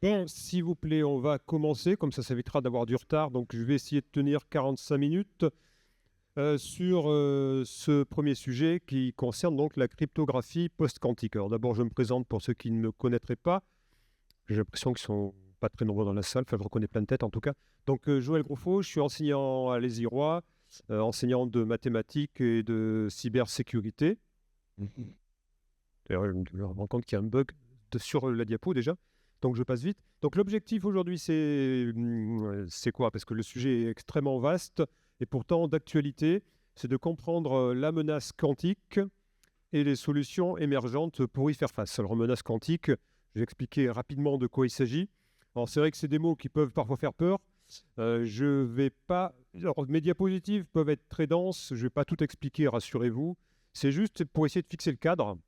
Bon, s'il vous plaît, on va commencer, comme ça évitera d'avoir du retard. Donc, je vais essayer de tenir 45 minutes sur ce premier sujet qui concerne donc la cryptographie post-quantique. Alors, d'abord, je me présente pour ceux qui ne me connaîtraient pas. J'ai l'impression qu'ils sont pas très nombreux dans la salle. Enfin, je reconnais plein de têtes en tout cas. Donc, Joël Grosfaux, je suis enseignant à l'ESIROI, enseignant de mathématiques et de cybersécurité. D'ailleurs, je me rends compte qu'il y a un bug sur la diapo déjà. Donc je passe vite. Donc l'objectif aujourd'hui, c'est quoi? Parce que le sujet est extrêmement vaste et pourtant d'actualité. C'est de comprendre la menace quantique et les solutions émergentes pour y faire face. Alors menace quantique, je vais expliquer rapidement de quoi il s'agit. Alors c'est vrai que c'est des mots qui peuvent parfois faire peur. Je vais pas... Alors mes diapositives peuvent être très denses. Je ne vais pas tout expliquer, rassurez-vous. C'est juste pour essayer de fixer le cadre.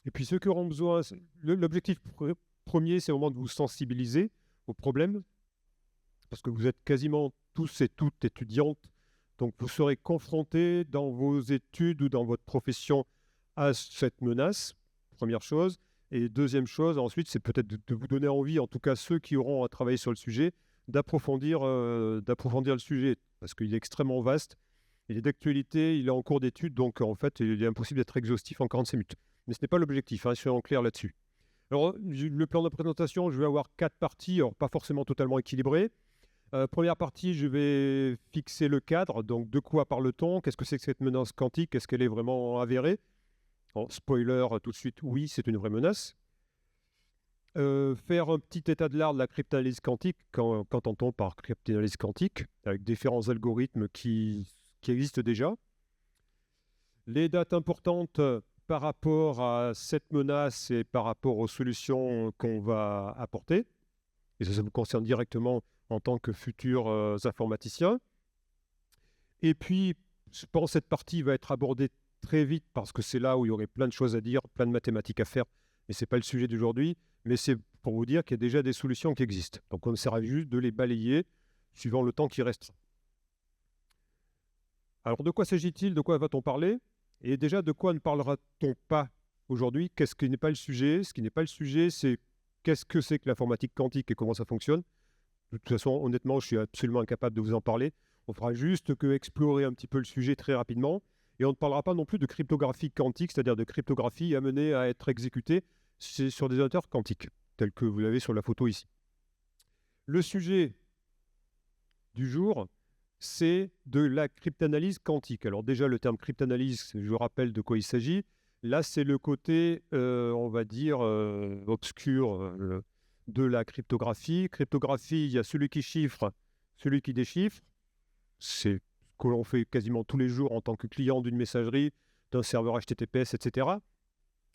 Et puis ceux qui auront besoin, l'objectif premier, c'est vraiment de vous sensibiliser au problème, parce que vous êtes quasiment tous et toutes étudiantes, donc vous serez confrontés dans vos études ou dans votre profession à cette menace, première chose. Et deuxième chose, ensuite, c'est peut-être de vous donner envie, en tout cas ceux qui auront à travailler sur le sujet, d'approfondir le sujet, parce qu'il est extrêmement vaste, il est d'actualité, il est en cours d'étude, donc en fait, il est impossible d'être exhaustif en 45 minutes. Mais ce n'est pas l'objectif, hein, soyons clairs là-dessus. Alors, le plan de présentation, je vais avoir 4 parties, alors pas forcément totalement équilibrées. Première partie, je vais fixer le cadre, donc de quoi parle-t-on? Qu'est-ce que c'est que cette menace quantique? Est-ce qu'elle est vraiment avérée? Spoiler tout de suite, oui, c'est une vraie menace. Faire un petit état de l'art de la cryptanalyse quantique, qu'entend-on par cryptanalyse quantique, avec différents algorithmes qui existent déjà. Les dates importantes par rapport à cette menace et par rapport aux solutions qu'on va apporter. Et ça vous concerne directement en tant que futurs informaticiens. Et puis, je pense que cette partie va être abordée très vite parce que c'est là où il y aurait plein de choses à dire, plein de mathématiques à faire. Mais ce n'est pas le sujet d'aujourd'hui. Mais c'est pour vous dire qu'il y a déjà des solutions qui existent. Donc, on essaiera juste de les balayer suivant le temps qui reste. Alors, de quoi s'agit-il? De quoi va-t-on parler? Et déjà, de quoi ne parlera-t-on pas aujourd'hui? Qu'est-ce qui n'est pas le sujet? Ce qui n'est pas le sujet, c'est qu'est-ce que c'est que l'informatique quantique et comment ça fonctionne? De toute façon, honnêtement, je suis absolument incapable de vous en parler. On fera juste que explorer un petit peu le sujet très rapidement. Et on ne parlera pas non plus de cryptographie quantique, c'est-à-dire de cryptographie amenée à être exécutée sur des ordinateurs quantiques, tels que vous l'avez sur la photo ici. Le sujet du jour, c'est de la cryptanalyse quantique. Alors déjà, le terme cryptanalyse, je rappelle de quoi il s'agit. Là, c'est le côté, on va dire, obscur de la cryptographie. Cryptographie, il y a celui qui chiffre, celui qui déchiffre. C'est ce que l'on fait quasiment tous les jours en tant que client d'une messagerie, d'un serveur HTTPS, etc.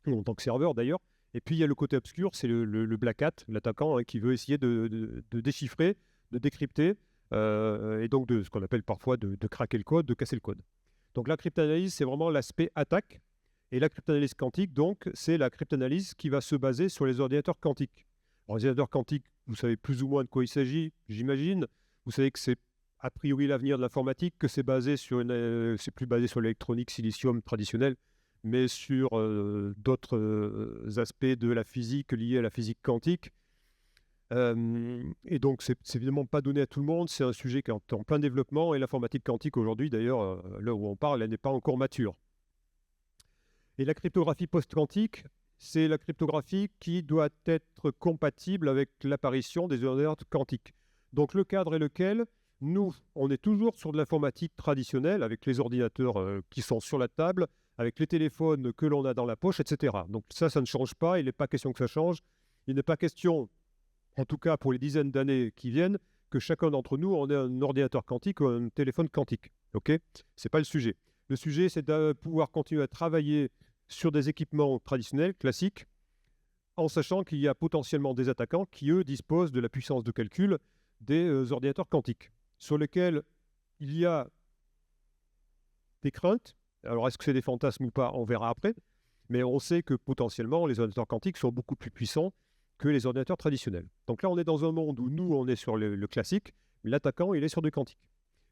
Ou en tant que serveur d'ailleurs. Et puis il y a le côté obscur, c'est le black hat, l'attaquant, hein, qui veut essayer de déchiffrer, de décrypter, et donc de ce qu'on appelle parfois de craquer le code, de casser le code. Donc la cryptanalyse, c'est vraiment l'aspect attaque. Et la cryptanalyse quantique, donc, c'est la cryptanalyse qui va se baser sur les ordinateurs quantiques. Alors, les ordinateurs quantiques, vous savez plus ou moins de quoi il s'agit, j'imagine. Vous savez que c'est a priori l'avenir de l'informatique, que c'est c'est plus basé sur l'électronique silicium traditionnelle, mais sur d'autres aspects de la physique liés à la physique quantique. Et donc, c'est évidemment pas donné à tout le monde. C'est un sujet qui est en plein développement. Et l'informatique quantique, aujourd'hui, d'ailleurs, là où on parle, elle n'est pas encore mature. Et la cryptographie post-quantique, c'est la cryptographie qui doit être compatible avec l'apparition des ordinateurs quantiques. Donc, le cadre est lequel? Nous, on est toujours sur de l'informatique traditionnelle, avec les ordinateurs qui sont sur la table, avec les téléphones que l'on a dans la poche, etc. Donc ça ne change pas. Il n'est pas question que ça change. Il n'est pas question, en tout cas pour les dizaines d'années qui viennent, que chacun d'entre nous en ait un ordinateur quantique ou un téléphone quantique. Ok? C'est pas le sujet. Le sujet, c'est de pouvoir continuer à travailler sur des équipements traditionnels, classiques, en sachant qu'il y a potentiellement des attaquants qui, eux, disposent de la puissance de calcul des ordinateurs quantiques, sur lesquels il y a des craintes. Alors, est-ce que c'est des fantasmes ou pas? On verra après. Mais on sait que potentiellement, les ordinateurs quantiques sont beaucoup plus puissants que les ordinateurs traditionnels. Donc là, on est dans un monde où nous, on est sur le classique, mais l'attaquant, il est sur du quantique.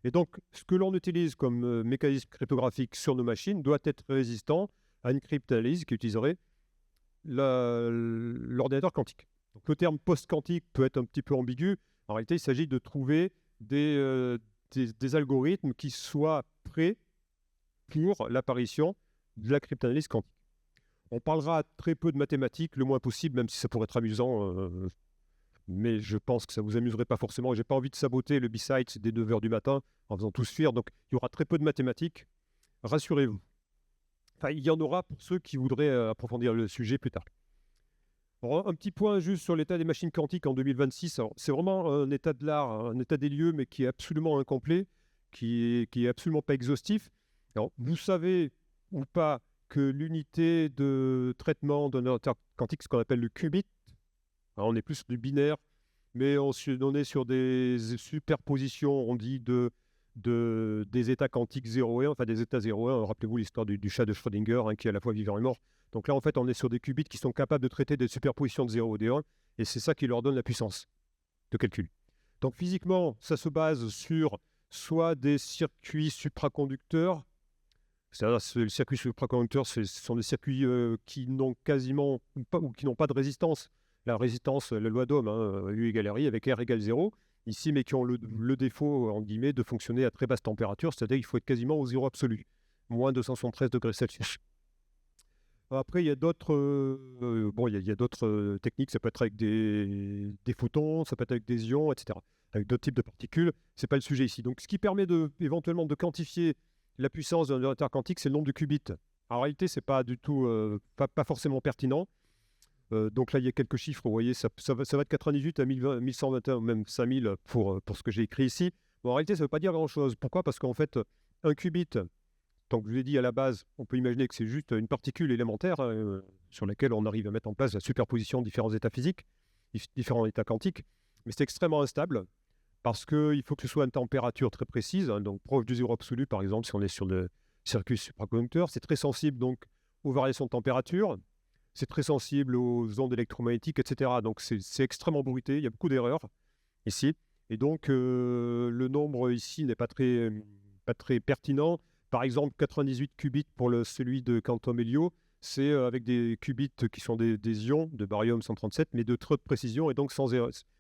Et donc, ce que l'on utilise comme mécanisme cryptographique sur nos machines doit être résistant à une cryptanalyse qui utiliserait l'ordinateur quantique. Donc, le terme post-quantique peut être un petit peu ambigu. En réalité, il s'agit de trouver des algorithmes qui soient prêts pour l'apparition de la cryptanalyse quantique. On parlera très peu de mathématiques, le moins possible, même si ça pourrait être amusant, mais je pense que ça ne vous amuserait pas forcément. Je n'ai pas envie de saboter le B-Sites dès 9 h du matin en faisant tous fuir. Donc, il y aura très peu de mathématiques. Rassurez-vous. Enfin, il y en aura pour ceux qui voudraient approfondir le sujet plus tard. Alors, un petit point juste sur l'état des machines quantiques en 2026. C'est vraiment un état de l'art, un état des lieux, mais qui est absolument incomplet, qui est absolument pas exhaustif. Alors, vous savez ou pas que l'unité de traitement d'un ordinateur quantique, ce qu'on appelle le qubit, alors, on est plus du binaire, mais on est sur des superpositions, on dit, des états quantiques 0 et 1, enfin des états 0 et 1. Rappelez-vous l'histoire du chat de Schrödinger, qui est à la fois vivant et mort. Donc là, en fait, on est sur des qubits qui sont capables de traiter des superpositions de 0 et 1, et c'est ça qui leur donne la puissance de calcul. Donc physiquement, ça se base sur soit des circuits supraconducteurs, c'est-à-dire les circuits supraconducteurs, ce sont des circuits qui n'ont quasiment ou qui n'ont pas de résistance. La résistance, la loi d'Ohm, U égale RI avec R égale 0, ici, mais qui ont le défaut, en guillemets, de fonctionner à très basse température, c'est-à-dire qu'il faut être quasiment au zéro absolu, moins 273 degrés Celsius. Après, il y a d'autres il y a d'autres techniques, ça peut être avec des photons, ça peut être avec des ions, etc., avec d'autres types de particules. Ce n'est pas le sujet ici. Donc, ce qui permet éventuellement de quantifier la puissance d'un ordinateur quantique, c'est le nombre de qubits. En réalité, ce n'est pas du tout, pas forcément pertinent. Donc là, il y a quelques chiffres, vous voyez, ça va de 98 à 1121, même 5000 pour ce que j'ai écrit ici. Bon, en réalité, ça ne veut pas dire grand-chose. Pourquoi? Parce qu'en fait, un qubit, tant que je vous l'ai dit à la base, on peut imaginer que c'est juste une particule élémentaire sur laquelle on arrive à mettre en place la superposition de différents états physiques, différents états quantiques, mais c'est extrêmement instable parce qu'il faut que ce soit une température très précise, donc proche du zéro absolu, par exemple, si on est sur le circuit supraconducteur. C'est très sensible donc aux variations de température. C'est très sensible aux ondes électromagnétiques, etc. Donc, c'est extrêmement bruité. Il y a beaucoup d'erreurs ici. Et donc, le nombre ici n'est pas très pertinent. Par exemple, 98 qubits pour celui de Quantum Helio, c'est avec des qubits qui sont des ions de barium 137, mais de trop de précision et donc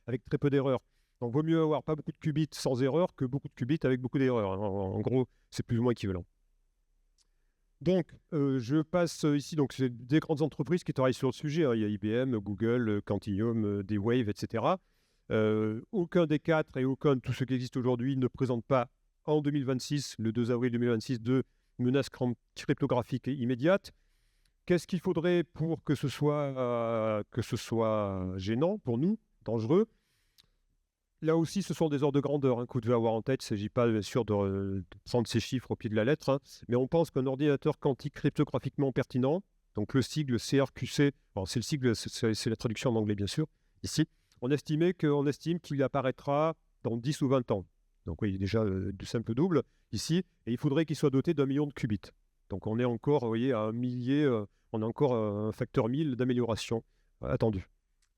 avec très peu d'erreurs. Donc, vaut mieux avoir pas beaucoup de qubits sans erreur que beaucoup de qubits avec beaucoup d'erreurs. En gros, c'est plus ou moins équivalent. Donc, je passe ici, donc c'est des grandes entreprises qui travaillent sur le sujet. Il y a IBM, Google, Quantium, D-Wave, etc. Aucun des quatre et aucun de tous ceux qui existent aujourd'hui ne présente pas en 2026, le 2 avril 2026, de menace cryptographique immédiate. Qu'est-ce qu'il faudrait pour que ce soit gênant pour nous, dangereux? Là aussi, ce sont des ordres de grandeur que vous devez avoir en tête. Il ne s'agit pas, bien sûr, de prendre ces chiffres au pied de la lettre, mais on pense qu'un ordinateur quantique cryptographiquement pertinent, donc le sigle CRQC, c'est le sigle, c'est la traduction en anglais, bien sûr, ici, on estime qu'il apparaîtra dans 10 ou 20 ans. Donc oui, déjà du simple double ici, et il faudrait qu'il soit doté d'1 million de qubits. Donc on est encore, vous voyez, à un millier, on a encore un facteur 1000 d'amélioration attendu,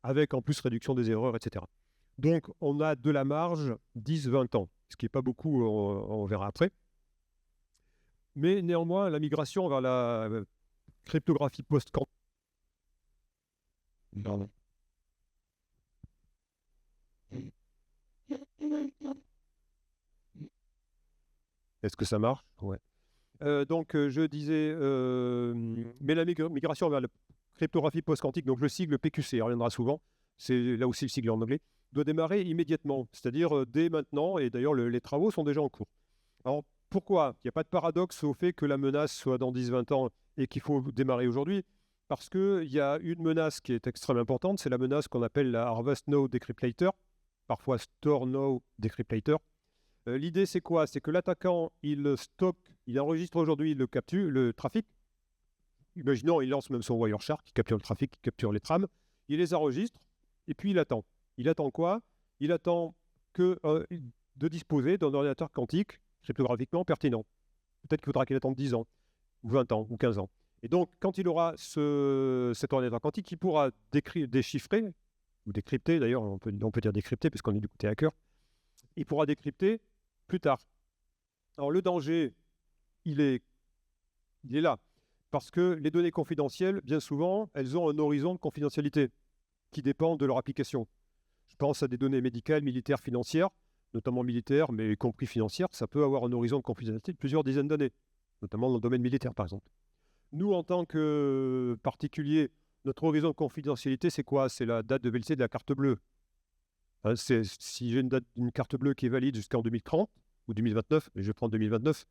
avec en plus réduction des erreurs, etc. Donc, on a de la marge 10-20 ans, ce qui n'est pas beaucoup, on verra après. Mais néanmoins, la migration vers la cryptographie post-quantique. Pardon. Est-ce que ça marche? Ouais. Donc, je disais, mais la migration vers la cryptographie post-quantique, donc le sigle PQC, il reviendra souvent, c'est là aussi le sigle en anglais, doit démarrer immédiatement, c'est-à-dire dès maintenant, et d'ailleurs les travaux sont déjà en cours. Alors pourquoi? Il n'y a pas de paradoxe au fait que la menace soit dans 10-20 ans et qu'il faut démarrer aujourd'hui, parce qu'il y a une menace qui est extrêmement importante, c'est la menace qu'on appelle la Harvest Node Decryptator, parfois Store Node Decryptator. L'idée c'est quoi? C'est que l'attaquant, il enregistre aujourd'hui le trafic. Imaginons, il lance même son Wireshark, qui capture le trafic, qui capture les trames, il les enregistre, et puis il attend. Il attend quoi? Il attend de disposer d'un ordinateur quantique cryptographiquement pertinent. Peut-être qu'il faudra qu'il attende 10 ans, ou 20 ans, ou 15 ans. Et donc, quand il aura cet ordinateur quantique, il pourra déchiffrer, ou décrypter, d'ailleurs, on peut dire décrypter, puisqu'on est du côté hacker, il pourra décrypter plus tard. Alors, le danger, il est là. Parce que les données confidentielles, bien souvent, elles ont un horizon de confidentialité. qui dépendent de leur application. Je pense à des données médicales, militaires, financières, notamment militaires, mais y compris financières. Ça peut avoir un horizon de confidentialité de plusieurs dizaines d'années, notamment dans le domaine militaire, par exemple. Nous, en tant que particuliers, notre horizon de confidentialité, c'est quoi? C'est la date de validité de la carte bleue. Hein, si j'ai une carte bleue qui est valide jusqu'en 2030 ou 2029, et je vais prendre 2029,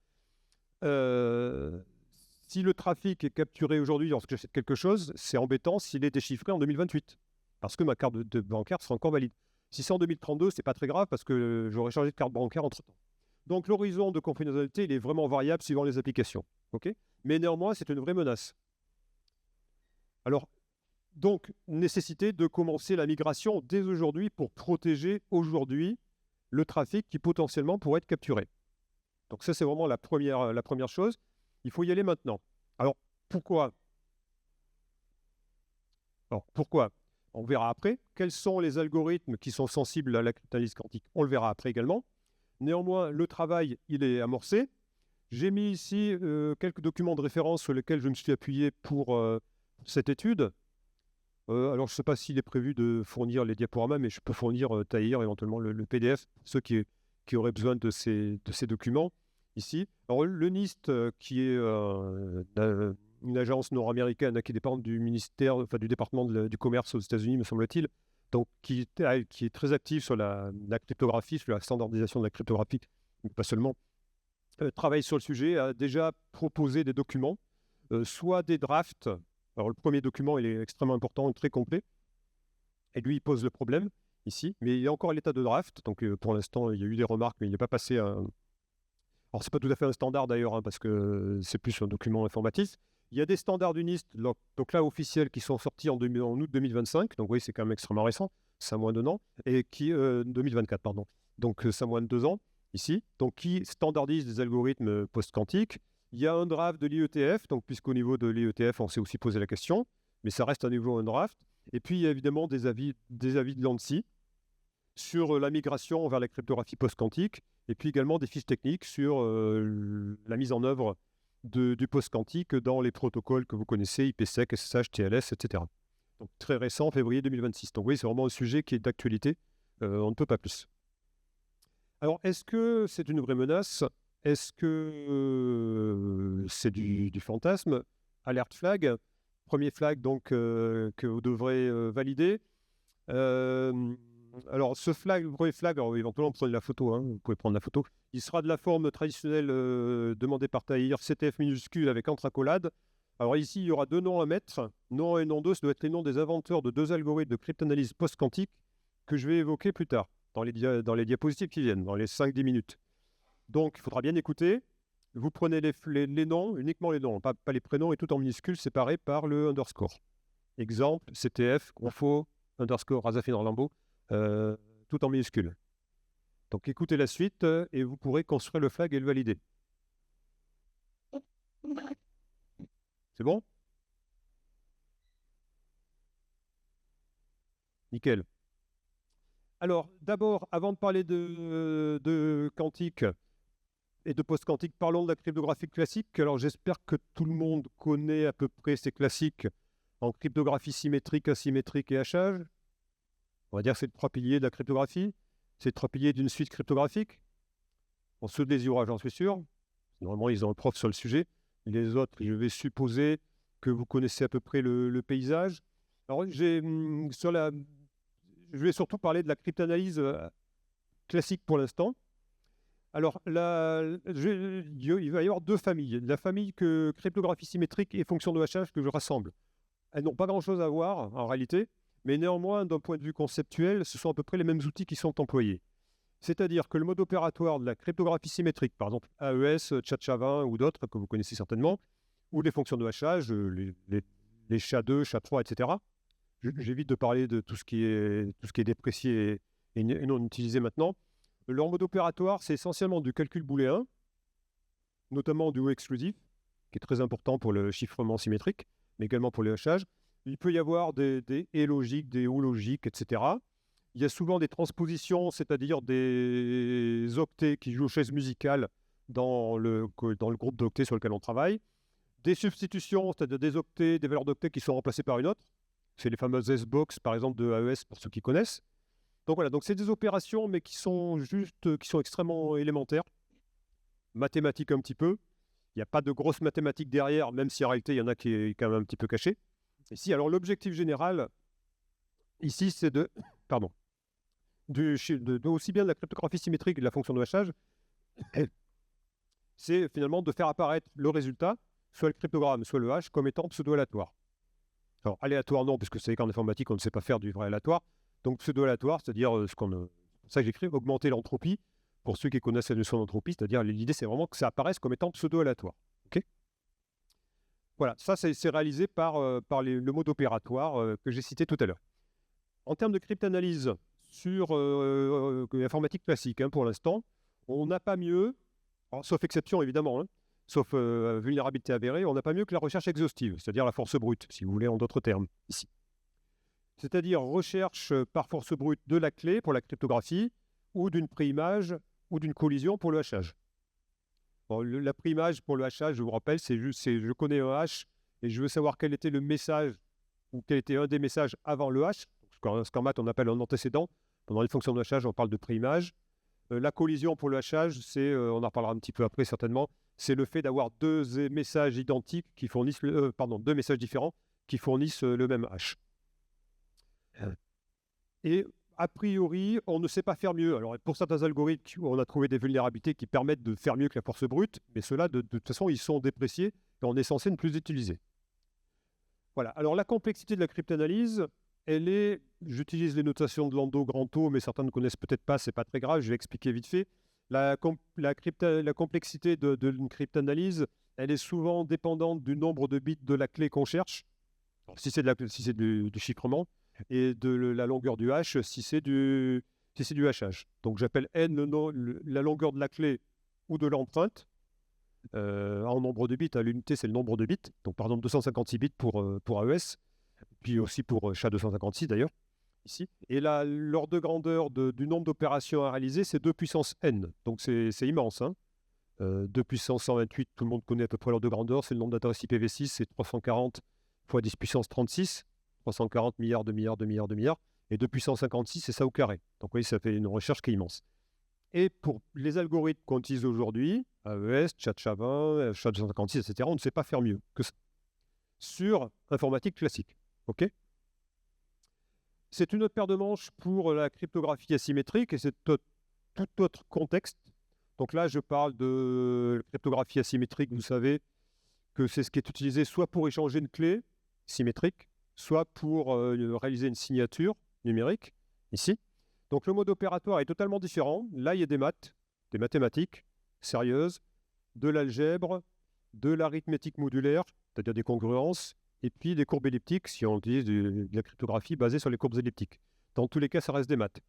si le trafic est capturé aujourd'hui lorsque j'achète quelque chose, c'est embêtant s'il est déchiffré en 2028, parce que ma carte de bancaire sera encore valide. Si c'est en 2032, c'est pas très grave parce que j'aurai changé de carte bancaire entre-temps. Donc l'horizon de confidentialité, il est vraiment variable suivant les applications. Okay, mais néanmoins, c'est une vraie menace. Alors, donc, nécessité de commencer la migration dès aujourd'hui pour protéger aujourd'hui le trafic qui potentiellement pourrait être capturé. Donc ça, c'est vraiment la première chose. Il faut y aller maintenant. Alors, pourquoi? On verra après. Quels sont les algorithmes qui sont sensibles à la cryptanalyse quantique? On le verra après également. Néanmoins, le travail, il est amorcé. J'ai mis ici quelques documents de référence sur lesquels je me suis appuyé pour cette étude. Alors, je ne sais pas s'il est prévu de fournir les diaporamas, mais je peux fournir Tahir, éventuellement le PDF, ceux qui auraient besoin de ces documents ici. Alors, le NIST, qui est une agence nord-américaine qui dépend du ministère, enfin du département du commerce aux États-Unis, me semble-t-il, donc qui est très actif sur la cryptographie, sur la standardisation de la cryptographie, mais pas seulement, travaille sur le sujet, a déjà proposé des documents, soit des drafts. Alors, le premier document, il est extrêmement important et très complet. Et lui, il pose le problème ici, mais il est encore à l'état de draft. Donc, pour l'instant, il y a eu des remarques, mais il n'est pas passé à un... Alors, ce n'est pas tout à fait un standard d'ailleurs, hein, parce que c'est plus un document informatif. Il y a des standards du NIST, donc là, officiels, qui sont sortis en août 2025. Donc, oui, c'est quand même extrêmement récent. Ça a moins d'1 an. Et qui... 2024, pardon. Donc, ça a moins de 2 ans, ici. Donc, qui standardise des algorithmes post-quantiques. Il y a un draft de l'IETF, donc puisqu'au niveau de l'IETF, on s'est aussi posé la question, mais ça reste à niveau un draft. Et puis, il y a évidemment des avis de l'ANSI sur la migration vers la cryptographie post-quantique, et puis également des fiches techniques sur la mise en œuvre du post-quantique dans les protocoles que vous connaissez, IPsec, SSH, TLS, etc. Donc, très récent, février 2026. Donc oui, c'est vraiment un sujet qui est d'actualité, on ne peut pas plus. Alors, est-ce que c'est une vraie menace? Est-ce que c'est du fantasme? Alerte flag. Premier flag donc que vous devrez valider. Alors ce flag, le premier flag, alors éventuellement prenez la photo, hein, vous pouvez prendre la photo. Il sera de la forme traditionnelle demandée par Tahir, CTF minuscule avec entre accolades. Alors ici, il y aura deux noms à mettre. Nom 1 et nom 2, ça doit être les noms des inventeurs de deux algorithmes de cryptanalyse post-quantique que je vais évoquer plus tard, dans les diapositives qui viennent, dans les 5-10 minutes. Donc, il faudra bien écouter. Vous prenez les noms, uniquement les noms, pas les prénoms, et tout en minuscules, séparés par le underscore. Exemple, CTF, Confo, underscore, Razafin Orlambo, tout en minuscules. Donc, écoutez la suite et vous pourrez construire le flag et le valider. C'est bon? Nickel. Alors, d'abord, avant de parler de quantique et de post-quantique, parlons de la cryptographie classique. Alors, j'espère que tout le monde connaît à peu près ces classiques en cryptographie symétrique, asymétrique et hachage. On va dire que c'est les trois piliers de la cryptographie. C'est les trois piliers d'une suite cryptographique. Bon, ceux de les y aura, j'en suis sûr. Normalement, ils ont un prof sur le sujet. Les autres, je vais supposer que vous connaissez à peu près le paysage. Alors, je vais surtout parler de la cryptanalyse classique pour l'instant. Alors, il va y avoir deux familles. La famille que cryptographie symétrique et fonction de hachage que je rassemble. Elles n'ont pas grand-chose à voir, en réalité, mais néanmoins, d'un point de vue conceptuel, ce sont à peu près les mêmes outils qui sont employés. C'est-à-dire que le mode opératoire de la cryptographie symétrique, par exemple AES, SHA-20 ou d'autres que vous connaissez certainement, ou les fonctions de hachage, les SHA-2, SHA-3, etc. J'évite de parler de tout ce qui est déprécié et non utilisé maintenant. Leur mode opératoire, c'est essentiellement du calcul booléen, notamment du exclusif, qui est très important pour le chiffrement symétrique, mais également pour le hachage. Il peut y avoir des et logiques, des ou logiques, etc. Il y a souvent des transpositions, c'est-à-dire des octets qui jouent aux chaises musicales dans le groupe d'octets sur lequel on travaille. Des substitutions, c'est-à-dire des octets, des valeurs d'octets qui sont remplacées par une autre. C'est les fameuses S-Box, par exemple, de AES, pour ceux qui connaissent. Donc voilà, donc c'est des opérations, mais qui sont extrêmement élémentaires, mathématiques un petit peu. Il n'y a pas de grosses mathématiques derrière, même si en réalité, il y en a qui est quand même un petit peu caché. Ici, alors l'objectif général, ici, c'est pardon, aussi bien de la cryptographie symétrique que de la fonction de hachage, c'est finalement de faire apparaître le résultat, soit le cryptogramme, soit le hash, comme étant pseudo-aléatoire. Alors, aléatoire, non, puisque c'est qu'en informatique, on ne sait pas faire du vrai aléatoire. Donc, pseudo-aléatoire, c'est-à-dire c'est pour ça que j'écris augmenter l'entropie, pour ceux qui connaissent la notion d'entropie, c'est-à-dire l'idée, c'est vraiment que ça apparaisse comme étant pseudo-aléatoire. OK ? Voilà, ça, c'est réalisé par le mode opératoire que j'ai cité tout à l'heure. En termes de cryptanalyse sur l'informatique classique, hein, pour l'instant, on n'a pas mieux, sauf exception évidemment, hein, sauf vulnérabilité avérée, on n'a pas mieux que la recherche exhaustive, c'est-à-dire la force brute, si vous voulez, en d'autres termes, ici. C'est-à-dire recherche par force brute de la clé pour la cryptographie, ou d'une préimage, ou d'une collision pour le hachage. Bon, la préimage pour le hachage, je vous rappelle, c'est juste, je connais un hash, et je veux savoir quel était le message, ou quel était un des messages avant le hash, ce qu'en maths on appelle un antécédent. Pendant les fonctions de hachage, on parle de préimage. La collision pour le hachage, on en reparlera un petit peu après certainement, c'est le fait d'avoir deux messages identiques qui fournissent, deux messages différents qui fournissent le même hash. Et a priori, on ne sait pas faire mieux. Alors pour certains algorithmes, on a trouvé des vulnérabilités qui permettent de faire mieux que la force brute, mais ceux-là, de toute façon, ils sont dépréciés et on est censé ne plus les utiliser. Voilà. Alors la complexité de la cryptanalyse, j'utilise les notations de Landau, grand O, mais certains ne connaissent peut-être pas, c'est pas très grave, je vais expliquer vite fait. La complexité d'une cryptanalyse, elle est souvent dépendante du nombre de bits de la clé qu'on cherche, si c'est du chiffrement, et de la longueur du hash, si c'est du hachage. Donc j'appelle n la longueur de la clé ou de l'empreinte, en nombre de bits. L'unité, c'est le nombre de bits. Donc par exemple 256 bits pour AES, puis aussi pour SHA-256 d'ailleurs, ici. Et l'ordre de grandeur du nombre d'opérations à réaliser, c'est 2 puissance n. Donc c'est immense. Hein. 2 puissance 128, tout le monde connaît à peu près l'ordre de grandeur, c'est le nombre d'adresses IPv6, c'est 340 fois 10 puissance 36, 340 milliards de milliards de milliards de milliards, et 2 puissance 56, c'est ça au carré. Donc vous voyez, ça fait une recherche qui est immense. Et pour les algorithmes qu'on utilise aujourd'hui, AES, SHA-20, SHA-256, etc., on ne sait pas faire mieux que ça. Sur informatique classique. OK ? C'est une autre paire de manches pour la cryptographie asymétrique, et c'est tout autre contexte. Donc là, je parle de cryptographie asymétrique, vous savez que c'est ce qui est utilisé soit pour échanger une clé symétrique, soit pour réaliser une signature numérique, ici. Donc le mode opératoire est totalement différent. Là, il y a des mathématiques sérieuses, de l'algèbre, de l'arithmétique modulaire, c'est-à-dire des congruences, et puis des courbes elliptiques, si on utilise de la cryptographie basée sur les courbes elliptiques. Dans tous les cas, ça reste des maths.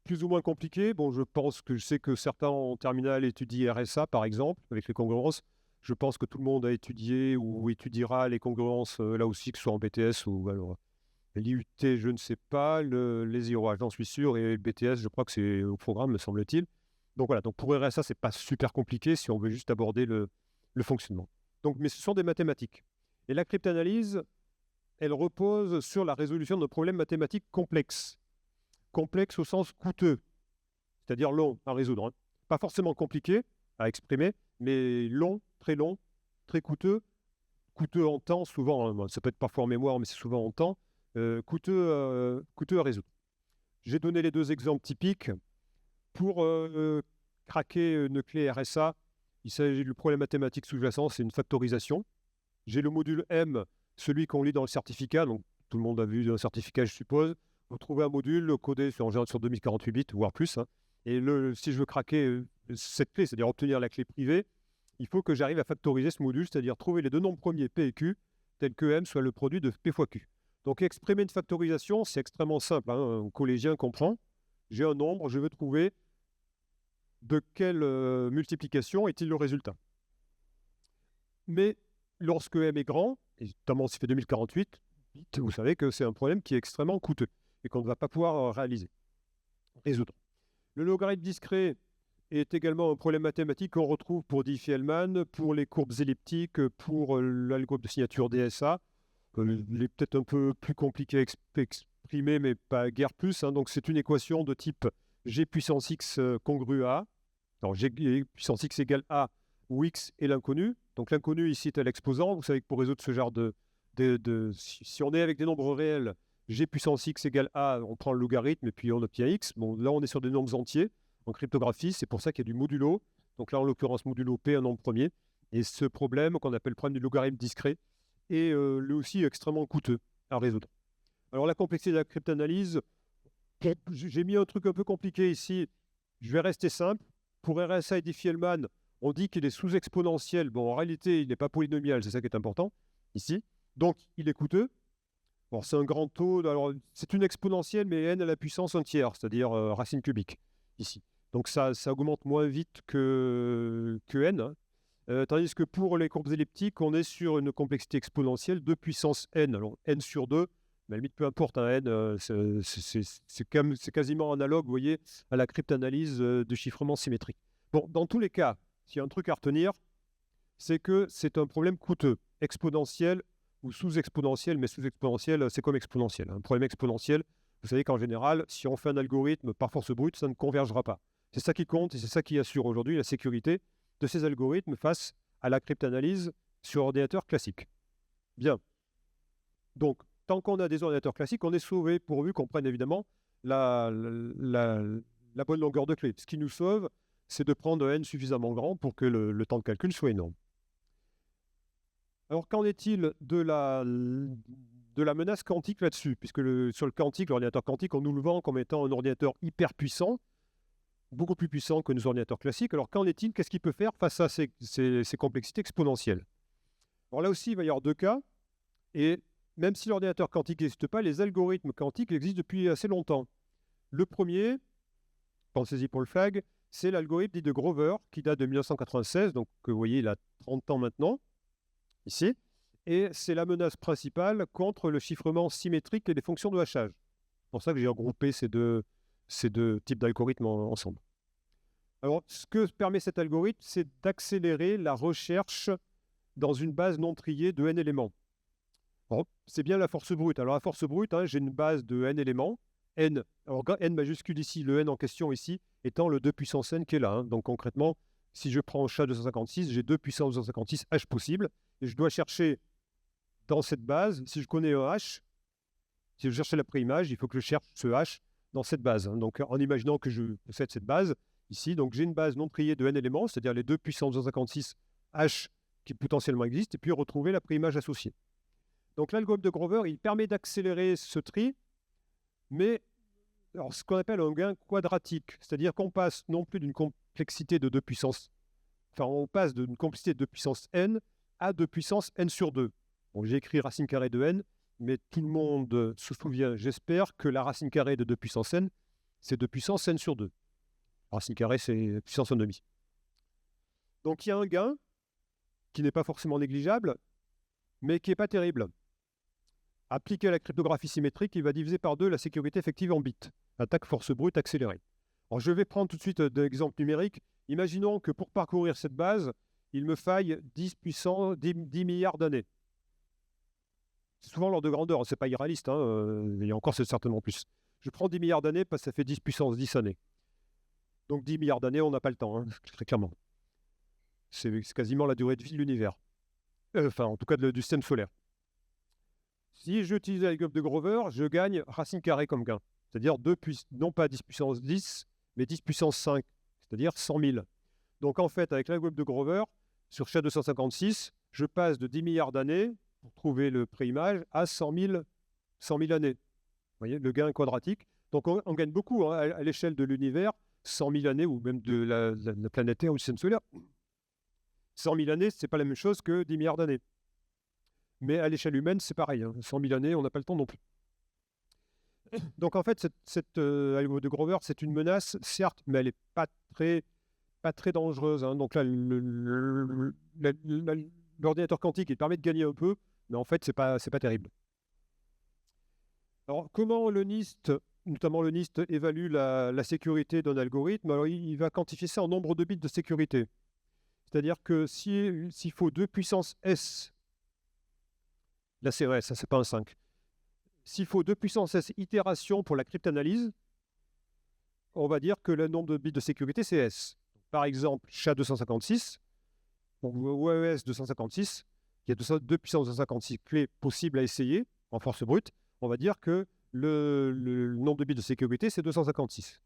Plus ou moins compliqué. Bon, je sais que certains en terminale étudient RSA, par exemple, avec les congruences. Je pense que tout le monde a étudié ou étudiera les congruences, là aussi, que ce soit en BTS ou alors l'IUT, je ne sais pas, les IOA, j'en suis sûr, et le BTS, je crois que c'est au programme, me semble-t-il. Donc voilà, donc pour RSA, c'est pas super compliqué si on veut juste aborder le fonctionnement. Donc, mais ce sont des mathématiques. Et la cryptanalyse, elle repose sur la résolution de problèmes mathématiques complexes. Complexes au sens coûteux, c'est-à-dire long à résoudre. Hein. Pas forcément compliqué à exprimer, mais long, très coûteux. Coûteux en temps, souvent, hein, ça peut être parfois en mémoire, mais c'est souvent en temps. Coûteux à résoudre. J'ai donné les deux exemples typiques. Pour craquer une clé RSA, il s'agit du problème mathématique sous-jacent, c'est une factorisation. J'ai le module M, celui qu'on lit dans le certificat, donc tout le monde a vu un certificat, je suppose. Vous trouvez un module codé en général sur 2048 bits, voire plus. Hein. Et si je veux craquer cette clé, c'est-à-dire obtenir la clé privée, il faut que j'arrive à factoriser ce module, c'est-à-dire trouver les deux nombres premiers P et Q, tels que M soit le produit de P fois Q. Donc exprimer une factorisation, c'est extrêmement simple. Hein, un collégien comprend. J'ai un nombre, je veux trouver de quelle multiplication est-il le résultat. Mais lorsque M est grand, et notamment s'il fait 2048, vous savez que c'est un problème qui est extrêmement coûteux et qu'on ne va pas pouvoir résoudre. Le logarithme discret est également un problème mathématique qu'on retrouve pour Diffie-Hellman, pour les courbes elliptiques, pour l'algorithme de signature DSA. Il est peut-être un peu plus compliqué à exprimer, mais pas guère plus, hein. Donc, c'est une équation de type G puissance X congrue à A. Alors, G puissance X égale A, où X est l'inconnu. Donc, l'inconnu ici est à l'exposant. Vous savez que pour résoudre ce genre si on est avec des nombres réels, G puissance X égale A, on prend le logarithme et puis on obtient X. Bon, là, on est sur des nombres entiers. En cryptographie, c'est pour ça qu'il y a du modulo. Donc là, en l'occurrence, modulo P, un nombre premier. Et ce problème, qu'on appelle le problème du logarithme discret, est lui aussi extrêmement coûteux à résoudre. Alors, la complexité de la cryptanalyse, j'ai mis un truc un peu compliqué ici. Je vais rester simple. Pour RSA et Diffie-Hellman, on dit qu'il est sous-exponentiel. Bon, en réalité, il n'est pas polynomial, c'est ça qui est important ici. Donc, il est coûteux. Bon, c'est un grand taux. Alors, c'est une exponentielle, mais n à la puissance 1 tiers, c'est-à-dire racine cubique ici. Donc, ça augmente moins vite que n. Hein. Tandis que pour les courbes elliptiques, on est sur une complexité exponentielle de puissance n. Alors, n sur 2, mais à la limite, peu importe, hein, n, c'est quasiment analogue, vous voyez, à la cryptanalyse de chiffrement symétrique. Bon, dans tous les cas, s'il y a un truc à retenir, c'est que c'est un problème coûteux, exponentiel ou sous-exponentiel, mais sous-exponentiel, c'est comme exponentiel. Un problème exponentiel, vous savez qu'en général, si on fait un algorithme par force brute, ça ne convergera pas. C'est ça qui compte et c'est ça qui assure aujourd'hui la sécurité de ces algorithmes face à la cryptanalyse sur ordinateur classique. Bien. Donc, tant qu'on a des ordinateurs classiques, on est sauvé pourvu qu'on prenne évidemment la bonne longueur de clé. Ce qui nous sauve, c'est de prendre n suffisamment grand pour que le temps de calcul soit énorme. Alors, qu'en est-il de la menace quantique là-dessus? Puisque sur le quantique, l'ordinateur quantique, on nous le vend comme étant un ordinateur hyper puissant, beaucoup plus puissant que nos ordinateurs classiques. Alors, qu'en est-il? Qu'est-ce qu'il peut faire face à ces complexités exponentielles? Alors là aussi, il va y avoir deux cas. Et même si l'ordinateur quantique n'existe pas, les algorithmes quantiques existent depuis assez longtemps. Le premier, pensez-y pour le flag, c'est l'algorithme dit de Grover, qui date de 1996, donc que vous voyez, il a 30 ans maintenant, ici. Et c'est la menace principale contre le chiffrement symétrique et les fonctions de hachage. C'est pour ça que j'ai regroupé ces deux types d'algorithmes ensemble. Alors, ce que permet cet algorithme, c'est d'accélérer la recherche dans une base non triée de n éléments. C'est bien la force brute. Alors, la force brute, hein, j'ai une base de n éléments. N, alors n majuscule ici, le n en question ici, étant le 2 puissance n qui est là. Hein. Donc, concrètement, si je prends SHA-256, j'ai 2 puissance 256 h possibles. Et je dois chercher dans cette base, si je connais un h, si je cherche la préimage, il faut que je cherche ce h dans cette base. Hein. Donc, en imaginant que je possède cette base ici, donc j'ai une base non triée de n éléments, c'est-à-dire les 2 puissance 256 h qui potentiellement existent, et puis retrouver la préimage associée. Donc l'algorithme de Grover, il permet d'accélérer ce tri, mais alors, ce qu'on appelle un gain quadratique, c'est-à-dire qu'on passe non plus d'une complexité de 2 puissance, enfin on passe d'une complexité de 2 puissance n à 2 puissance n sur 2. Bon, j'ai écrit racine carrée de n, mais tout le monde se souvient, j'espère, que la racine carrée de 2 puissance n, c'est 2 puissance n sur 2. Racine carrée, c'est puissance 1,5. Donc il y a un gain qui n'est pas forcément négligeable, mais qui n'est pas terrible. Appliqué à la cryptographie symétrique, il va diviser par 2 la sécurité effective en bits. Attaque force brute accélérée. Alors, je vais prendre tout de suite d'exemple numérique. Imaginons que pour parcourir cette base, il me faille 10 milliards d'années. C'est souvent l'ordre de grandeur, ce n'est pas irréaliste, hein, et encore c'est certainement plus. Je prends 10 milliards d'années parce que ça fait 10 puissance 10 années. Donc 10 milliards d'années, on n'a pas le temps, hein, très clairement. C'est quasiment la durée de vie de l'univers. Enfin, en tout cas du système solaire. Si j'utilise l'algorithme de Grover, je gagne racine carrée comme gain. C'est-à-dire non pas 10 puissance 10, mais 10 puissance 5, c'est-à-dire 100 000. Donc en fait, avec l'algorithme de Grover, sur SHA-256, je passe de 10 milliards d'années, pour trouver le préimage, à 100 000 années. Vous voyez, le gain quadratique. Donc on gagne beaucoup hein, à l'échelle de l'univers, 100 000 années, ou même de la planète Terre ou du système solaire. 100 000 années, ce n'est pas la même chose que 10 milliards d'années. Mais à l'échelle humaine, c'est pareil. Hein. 100 000 années, on n'a pas le temps non plus. Donc en fait, cette algorithme de Grover, c'est une menace, certes, mais elle n'est pas très dangereuse. Hein. Donc là, l'ordinateur quantique, il permet de gagner un peu, mais en fait, c'est pas terrible. Alors, comment le NIST, notamment le NIST, évalue la sécurité d'un algorithme? Alors, il va quantifier ça en nombre de bits de sécurité. C'est-à-dire que s'il faut 2 puissance S Là, c'est vrai, ça, c'est pas un 5. S'il faut 2 puissance s itérations pour la cryptanalyse, on va dire que le nombre de bits de sécurité, c'est S. Par exemple, SHA-256, ou AES 256, il y a 2 puissance 256 clés possibles à essayer en force brute. On va dire que le nombre de bits de sécurité, c'est 256.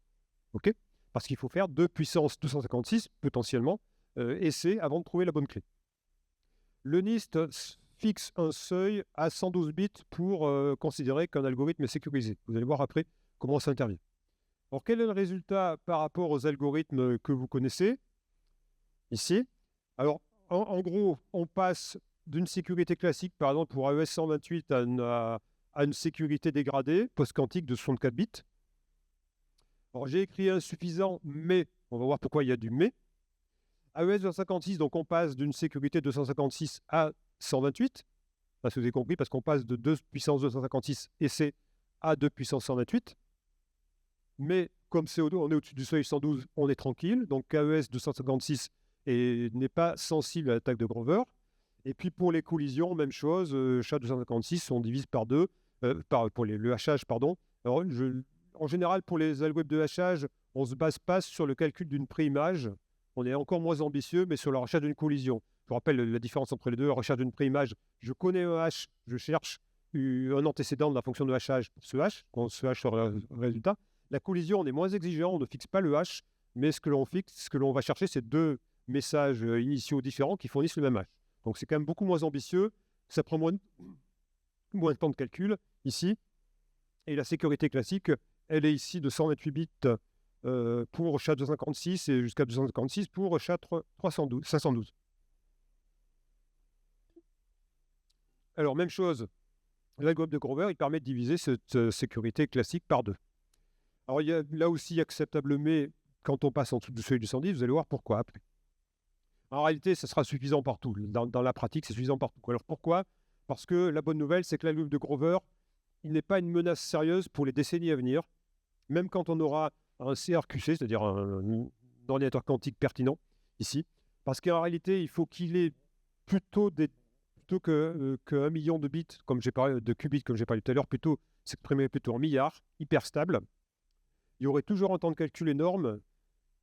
OK? Parce qu'il faut faire 2 puissance 256, potentiellement, essais avant de trouver la bonne clé. Le NIST fixe un seuil à 112 bits pour considérer qu'un algorithme est sécurisé. Vous allez voir après comment ça intervient. Alors, quel est le résultat par rapport aux algorithmes que vous connaissez ici? Alors, en gros, on passe d'une sécurité classique, par exemple pour AES 128, à une sécurité dégradée post-quantique de 64 bits. Alors, j'ai écrit insuffisant, mais on va voir pourquoi il y a du mais. AES 256, donc on passe d'une sécurité 256 à 128. Parce que vous avez compris, parce qu'on passe de 2 puissance 256 essais à 2 puissance 128. Mais comme CO2, on est au-dessus du seuil 112, on est tranquille. Donc AES 256 n'est pas sensible à l'attaque de Grover. Et puis pour les collisions, même chose, SHA-256, on divise par 2, pour le hachage, pardon. Alors, en général, pour les algorithmes de hachage, on ne se base pas sur le calcul d'une préimage. On est encore moins ambitieux, mais sur la recherche d'une collision. Je vous rappelle la différence entre les deux. La recherche d'une préimage, je connais un H, je cherche un antécédent de la fonction de hachage pour ce H, quand ce H sera le résultat. La collision, on est moins exigeant, on ne fixe pas le H, mais ce que l'on va chercher, c'est 2 messages initiaux différents qui fournissent le même H. Donc c'est quand même beaucoup moins ambitieux, ça prend moins de temps de calcul ici. Et la sécurité classique, elle est ici de 128 bits pour SHA-256 et jusqu'à 256 pour SHA-512. Alors même chose, l'algorithme de Grover, il permet de diviser cette sécurité classique par 2. Alors il y a là aussi acceptable, mais quand on passe en dessous du seuil du 110, vous allez voir pourquoi après. En réalité, ça sera suffisant partout. Dans la pratique, c'est suffisant partout. Alors pourquoi? Parce que la bonne nouvelle, c'est que l'algorithme de Grover, il n'est pas une menace sérieuse pour les décennies à venir, même quand on aura un CRQC, c'est-à-dire un ordinateur quantique pertinent, ici. Parce qu'en réalité, il faut qu'il ait plutôt que 1 million de bits, comme j'ai parlé, de qubits, comme j'ai parlé tout à l'heure, plutôt s'exprimer plutôt en milliards, hyper stable. Il y aurait toujours un temps de calcul énorme.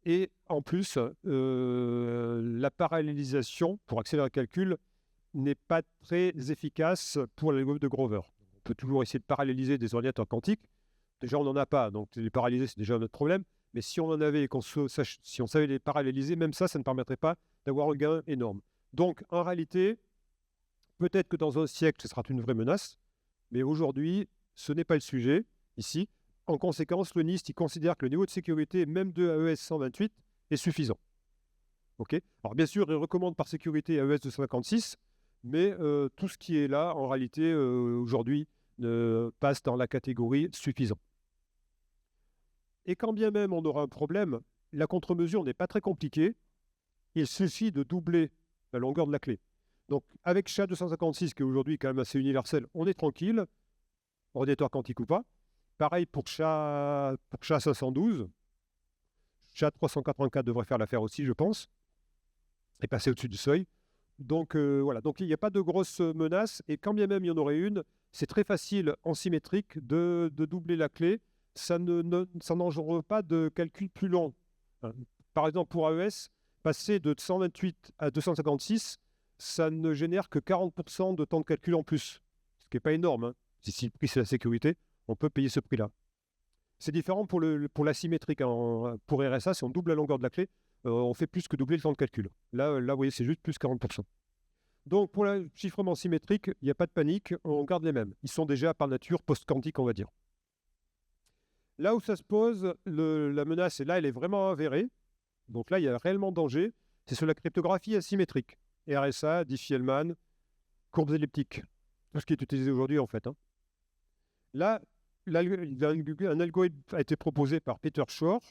Et en plus, la parallélisation pour accélérer le calcul n'est pas très efficace pour l'algorithme de Grover. On peut toujours essayer de paralléliser des ordinateurs quantiques. Déjà, on n'en a pas, donc les paralléliser, c'est déjà notre problème. Mais si on en avait et si on savait les paralléliser, même ça ne permettrait pas d'avoir un gain énorme. Donc, en réalité, peut-être que dans un siècle, ce sera une vraie menace. Mais aujourd'hui, ce n'est pas le sujet ici. En conséquence, le NIST il considère que le niveau de sécurité, même de AES 128, est suffisant. Okay. Alors bien sûr, il recommande par sécurité AES 256, mais tout ce qui est là, en réalité, aujourd'hui, passe dans la catégorie suffisant. Et quand bien même on aura un problème, la contre-mesure n'est pas très compliquée. Il suffit de doubler la longueur de la clé. Donc avec SHA-256, qui est aujourd'hui quand même assez universel, on est tranquille, ordinateur quantique ou pas. Pareil pour SHA-512. SHA-384 devrait faire l'affaire aussi, je pense, et passer au-dessus du seuil. Donc voilà, donc il n'y a pas de grosse menace, et quand bien même il y en aurait une, c'est très facile en symétrique de doubler la clé. Ça n'engendre pas de calcul plus long. Par exemple, pour AES, passer de 128 à 256, ça ne génère que 40% de temps de calcul en plus, ce qui n'est pas énorme. Hein. Si le prix c'est la sécurité, on peut payer ce prix-là. C'est différent pour l'asymétrique. Hein. Pour RSA, si on double la longueur de la clé, on fait plus que doubler le temps de calcul. Là vous voyez, c'est juste plus 40%. Donc, pour le chiffrement symétrique, il n'y a pas de panique, on garde les mêmes. Ils sont déjà par nature post-quantiques, on va dire. Là où ça se pose, la menace, et là, elle est vraiment avérée. Donc là, il y a réellement danger. C'est sur la cryptographie asymétrique. RSA, Diffie-Hellman, courbes elliptiques. Tout ce qui est utilisé aujourd'hui, en fait. Hein. Là, un algorithme a été proposé par Peter Shor.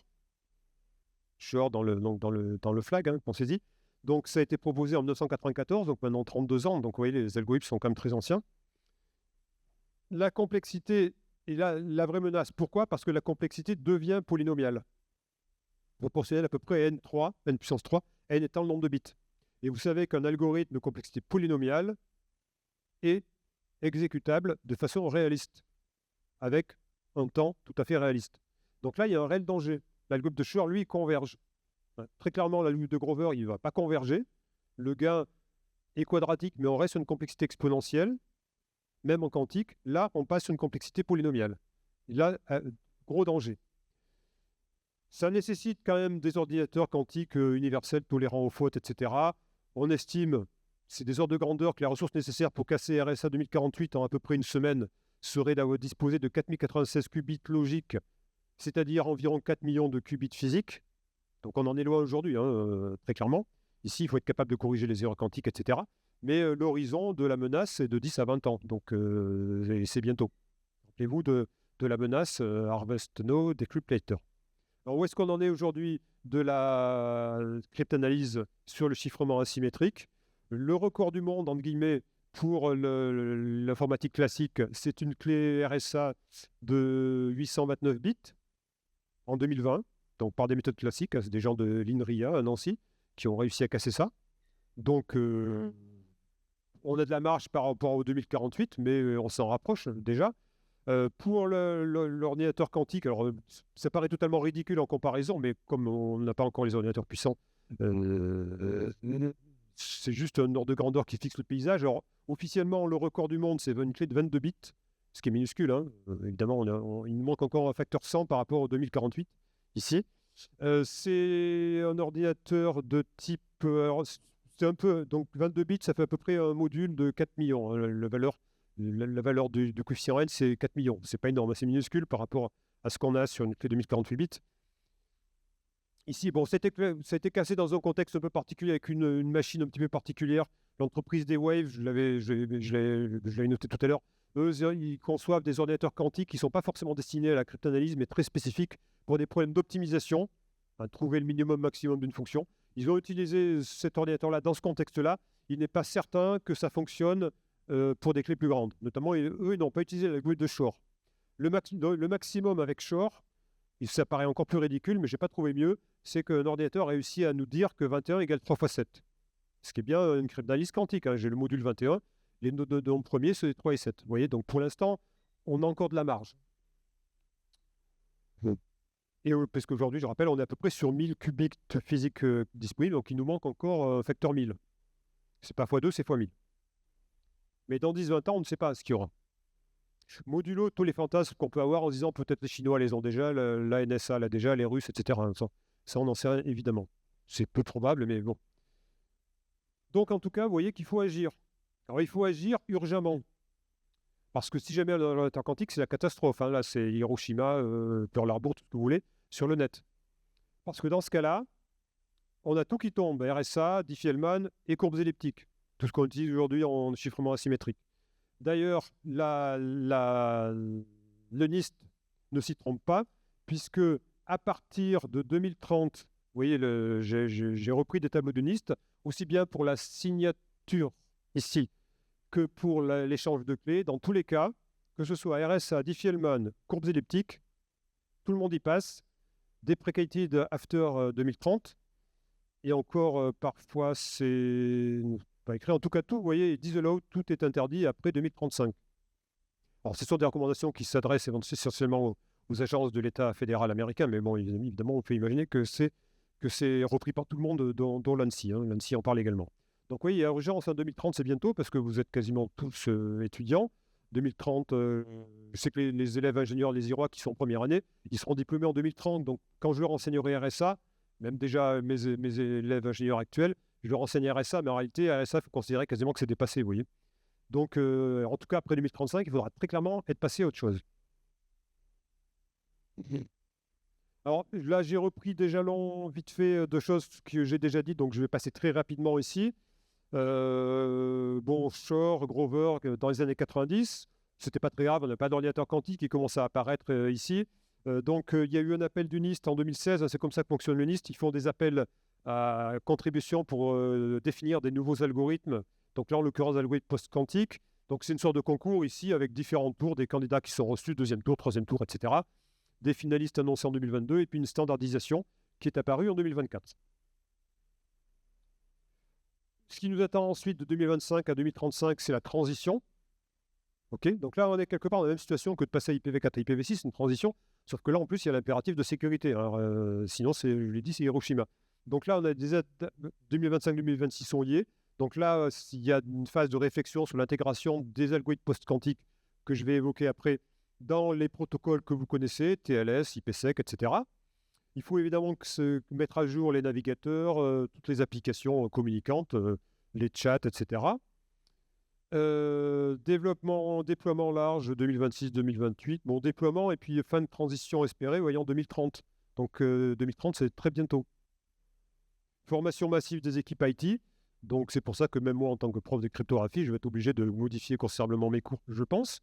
Shor dans le flag, hein, pensez-y. Donc ça a été proposé en 1994, donc maintenant 32 ans. Donc vous voyez, les algorithmes sont quand même très anciens. La complexité est la vraie menace. Pourquoi? Parce que la complexité devient polynomiale. Proportionnelle à peu près à n3, n puissance 3, n étant le nombre de bits. Et vous savez qu'un algorithme de complexité polynomiale est exécutables de façon réaliste, avec un temps tout à fait réaliste. Donc là, il y a un réel danger. L'algorithme de Shor, lui, converge. Très clairement, l'algorithme de Grover, il ne va pas converger. Le gain est quadratique, mais on reste sur une complexité exponentielle, même en quantique. Là, on passe sur une complexité polynomiale. Et là, gros danger. Ça nécessite quand même des ordinateurs quantiques universels, tolérants aux fautes, etc. On estime, c'est des ordres de grandeur, que les ressources nécessaires pour casser RSA 2048 en à peu près une semaine seraient d'avoir disposé de 4096 qubits logiques, c'est-à-dire environ 4 millions de qubits physiques. Donc on en est loin aujourd'hui, très clairement. Ici, il faut être capable de corriger les erreurs quantiques, etc. Mais l'horizon de la menace est de 10 à 20 ans, donc c'est bientôt. Rappelez-vous de la menace Harvest No, Decrypt Later. Alors, où est-ce qu'on en est aujourd'hui de la cryptanalyse sur le chiffrement asymétrique? Le record du monde, entre guillemets, pour l'informatique classique, c'est une clé RSA de 829 bits en 2020, donc par des méthodes classiques, c'est des gens de l'INRIA à Nancy qui ont réussi à casser ça. Donc, on a de la marge par rapport au 2048, mais on s'en rapproche déjà. Pour l'ordinateur quantique, alors ça paraît totalement ridicule en comparaison, mais comme on n'a pas encore les ordinateurs puissants, c'est juste un ordre de grandeur qui fixe le paysage. Alors officiellement, le record du monde, c'est une clé de 22 bits, ce qui est minuscule. Évidemment, il nous manque encore un facteur 100 par rapport au 2048 ici. C'est un ordinateur de type... c'est un peu, donc 22 bits, ça fait à peu près un module de 4 millions, la valeur du coefficient N, c'est 4 millions. C'est pas énorme, c'est minuscule par rapport à ce qu'on a sur une clé 2048 bits. Ici, bon, ça a été cassé dans un contexte un peu particulier avec une machine un petit peu particulière. L'entreprise des Waves, je l'avais noté tout à l'heure, eux, ils conçoivent des ordinateurs quantiques qui ne sont pas forcément destinés à la cryptanalyse, mais très spécifiques pour des problèmes d'optimisation, trouver le minimum maximum d'une fonction. Ils ont utilisé cet ordinateur-là dans ce contexte-là. Il n'est pas certain que ça fonctionne pour des clés plus grandes. Notamment, eux, ils n'ont pas utilisé l'algorithme de Shor. Le maximum avec Shor, ça paraît encore plus ridicule, mais je n'ai pas trouvé mieux, c'est qu'un ordinateur a réussi à nous dire que 21 égale 3 fois 7. Ce qui est bien une cryptanalyse quantique. J'ai le module 21, les nodes premiers, c'est 3 et 7. Vous voyez, donc pour l'instant, on a encore de la marge. Et parce qu'aujourd'hui, je rappelle, on est à peu près sur 1000 qubits physiques disponibles, donc il nous manque encore un facteur 1000. C'est pas x2, c'est x1000. Mais dans 10-20 ans, on ne sait pas ce qu'il y aura. Modulo tous les fantasmes qu'on peut avoir en disant peut-être les Chinois les ont déjà, la NSA l'a déjà, les Russes, etc. Ça, on n'en sait rien, évidemment. C'est peu probable, mais bon. Donc, en tout cas, vous voyez qu'il faut agir. Alors, il faut agir urgemment. Parce que si jamais on est dans l'ordinateur quantique, c'est la catastrophe. Là, c'est Hiroshima, Pearl Harbor, tout ce que vous voulez, sur le net. Parce que dans ce cas-là, on a tout qui tombe. RSA, Diffie-Hellman et courbes elliptiques. Tout ce qu'on utilise aujourd'hui en chiffrement asymétrique. D'ailleurs, le NIST ne s'y trompe pas, puisque à partir de 2030, vous voyez, j'ai repris des tableaux de NIST, aussi bien pour la signature ici que pour l'échange de clés. Dans tous les cas, que ce soit RSA, Diffie-Hellman, courbes elliptiques, tout le monde y passe. Deprecated after 2030. Et encore, parfois, c'est pas écrit. En tout cas, tout, vous voyez, disallowed, tout est interdit après 2035. Alors, ce sont des recommandations qui s'adressent essentiellement aux agences de l'État fédéral américain, mais bon, évidemment, on peut imaginer que c'est repris par tout le monde, dont l'ANSSI. L'ANSSI en parle également. Donc oui, il y a urgence en 2030, c'est bientôt, parce que vous êtes quasiment tous étudiants. 2030, je sais que les élèves ingénieurs, les IROA qui sont en première année, ils seront diplômés en 2030. Donc quand je leur enseignerai RSA, même déjà mes élèves ingénieurs actuels, je leur enseigne RSA, mais en réalité, RSA, il faut considérer quasiment que c'est dépassé, vous voyez. Donc, en tout cas, après 2035, il faudra très clairement être passé à autre chose. Alors là, j'ai repris des jalons vite fait de choses que j'ai déjà dit, donc je vais passer très rapidement ici. Bon, Shor, Grover, dans les années 90, c'était pas très grave, on n'a pas d'ordinateur quantique qui commence à apparaître ici. Donc, il y a eu un appel du NIST en 2016, c'est comme ça que fonctionne le NIST. Ils font des appels à contribution pour définir des nouveaux algorithmes. Donc là, en l'occurrence, algorithmes post-quantiques. Donc, c'est une sorte de concours ici avec différents tours, des candidats qui sont reçus, deuxième tour, troisième tour, etc. Des finalistes annoncés en 2022 et puis une standardisation qui est apparue en 2024. Ce qui nous attend ensuite de 2025 à 2035, c'est la transition. Okay, donc là, on est quelque part dans la même situation que de passer à IPv4 à IPv6, une transition, sauf que là, en plus, il y a l'impératif de sécurité. Alors, sinon, je l'ai dit, c'est Hiroshima. Donc là, on a des 2025-2026 sont liés. Donc là, il y a une phase de réflexion sur l'intégration des algorithmes post-quantiques que je vais évoquer après dans les protocoles que vous connaissez, TLS, IPsec, etc. Il faut évidemment mettre à jour les navigateurs, toutes les applications communicantes, les chats, etc. Déploiement large 2026-2028. Bon, déploiement et puis fin de transition espérée, voyons 2030. Donc 2030, c'est très bientôt. Formation massive des équipes IT. Donc c'est pour ça que même moi, en tant que prof de cryptographie, je vais être obligé de modifier considérablement mes cours, je pense,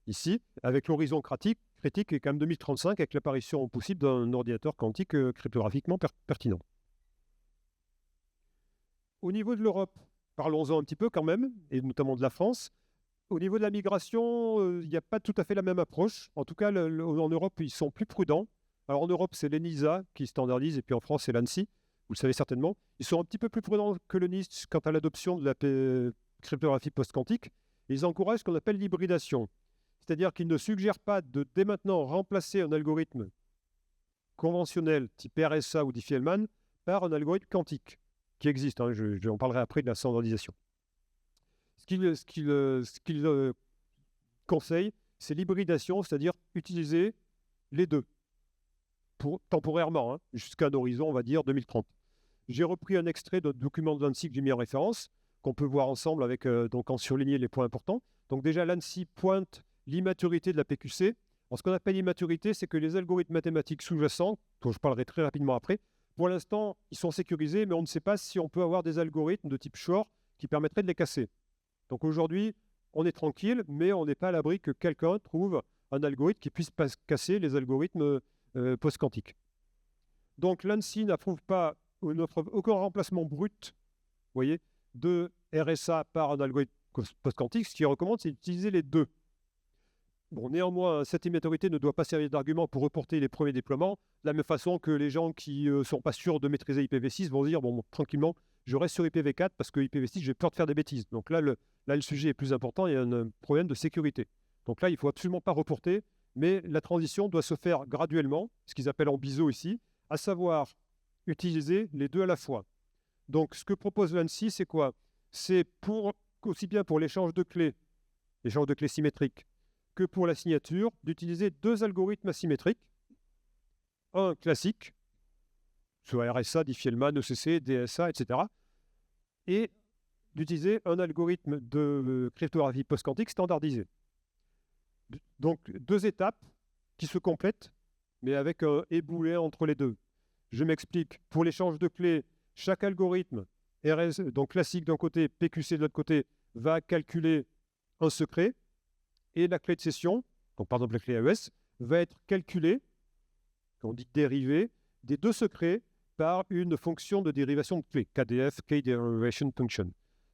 ici, avec l'horizon critique est quand même 2035, avec l'apparition possible d'un ordinateur quantique cryptographiquement pertinent. Au niveau de l'Europe, parlons-en un petit peu quand même, et notamment de la France. Au niveau de la migration, il n'y a pas tout à fait la même approche. En tout cas, en Europe, ils sont plus prudents. Alors en Europe, c'est l'ENISA qui standardise, et puis en France, c'est l'ANSSI, vous le savez certainement. Ils sont un petit peu plus prudents que le NIST quant à l'adoption de la cryptographie post-quantique. Ils encouragent ce qu'on appelle l'hybridation. C'est-à-dire qu'ils ne suggèrent pas de, dès maintenant, remplacer un algorithme conventionnel type RSA ou Diffie-Hellman par un algorithme quantique qui existe. Hein, j'en parlerai après de la standardisation. Ce qu'il conseille, c'est l'hybridation, c'est-à-dire utiliser les deux, temporairement, hein, jusqu'à un horizon, on va dire, 2030. J'ai repris un extrait de document de l'ANSSI que j'ai mis en référence, qu'on peut voir ensemble avec, donc en surligné les points importants. Donc déjà, l'ANSSI pointe l'immaturité de la PQC. Alors, ce qu'on appelle l'immaturité, c'est que les algorithmes mathématiques sous-jacents, dont je parlerai très rapidement après, pour l'instant, ils sont sécurisés, mais on ne sait pas si on peut avoir des algorithmes de type Shor qui permettraient de les casser. Donc aujourd'hui, on est tranquille, mais on n'est pas à l'abri que quelqu'un trouve un algorithme qui puisse casser les algorithmes post-quantiques. Donc l'ANSSI n'approuve pas aucun remplacement brut, vous voyez, de RSA par un algorithme post-quantique. Ce qu'il recommande, c'est d'utiliser les deux. Bon, néanmoins, cette immaturité ne doit pas servir d'argument pour reporter les premiers déploiements, de la même façon que les gens qui ne sont pas sûrs de maîtriser IPv6 vont dire, bon, tranquillement, je reste sur IPv4 parce que IPv6, j'ai peur de faire des bêtises. Donc là, le sujet est plus important, il y a un problème de sécurité. Donc là, il ne faut absolument pas reporter, mais la transition doit se faire graduellement, ce qu'ils appellent en biseau ici, à savoir utiliser les deux à la fois. Donc ce que propose l'ANSSI, c'est quoi? C'est aussi bien pour l'échange de clés symétriques, que pour la signature, d'utiliser deux algorithmes asymétriques, un classique, soit RSA, Diffie-Hellman, ECC, DSA, etc., et d'utiliser un algorithme de cryptographie post-quantique standardisé. Donc, deux étapes qui se complètent, mais avec un éboulet entre les deux. Je m'explique. Pour l'échange de clés, chaque algorithme, donc classique d'un côté, PQC de l'autre côté, va calculer un secret, et la clé de session, donc par exemple la clé AES, va être calculée, on dit dérivée, des deux secrets par une fonction de dérivation de clé, KDF, Key Derivation Function.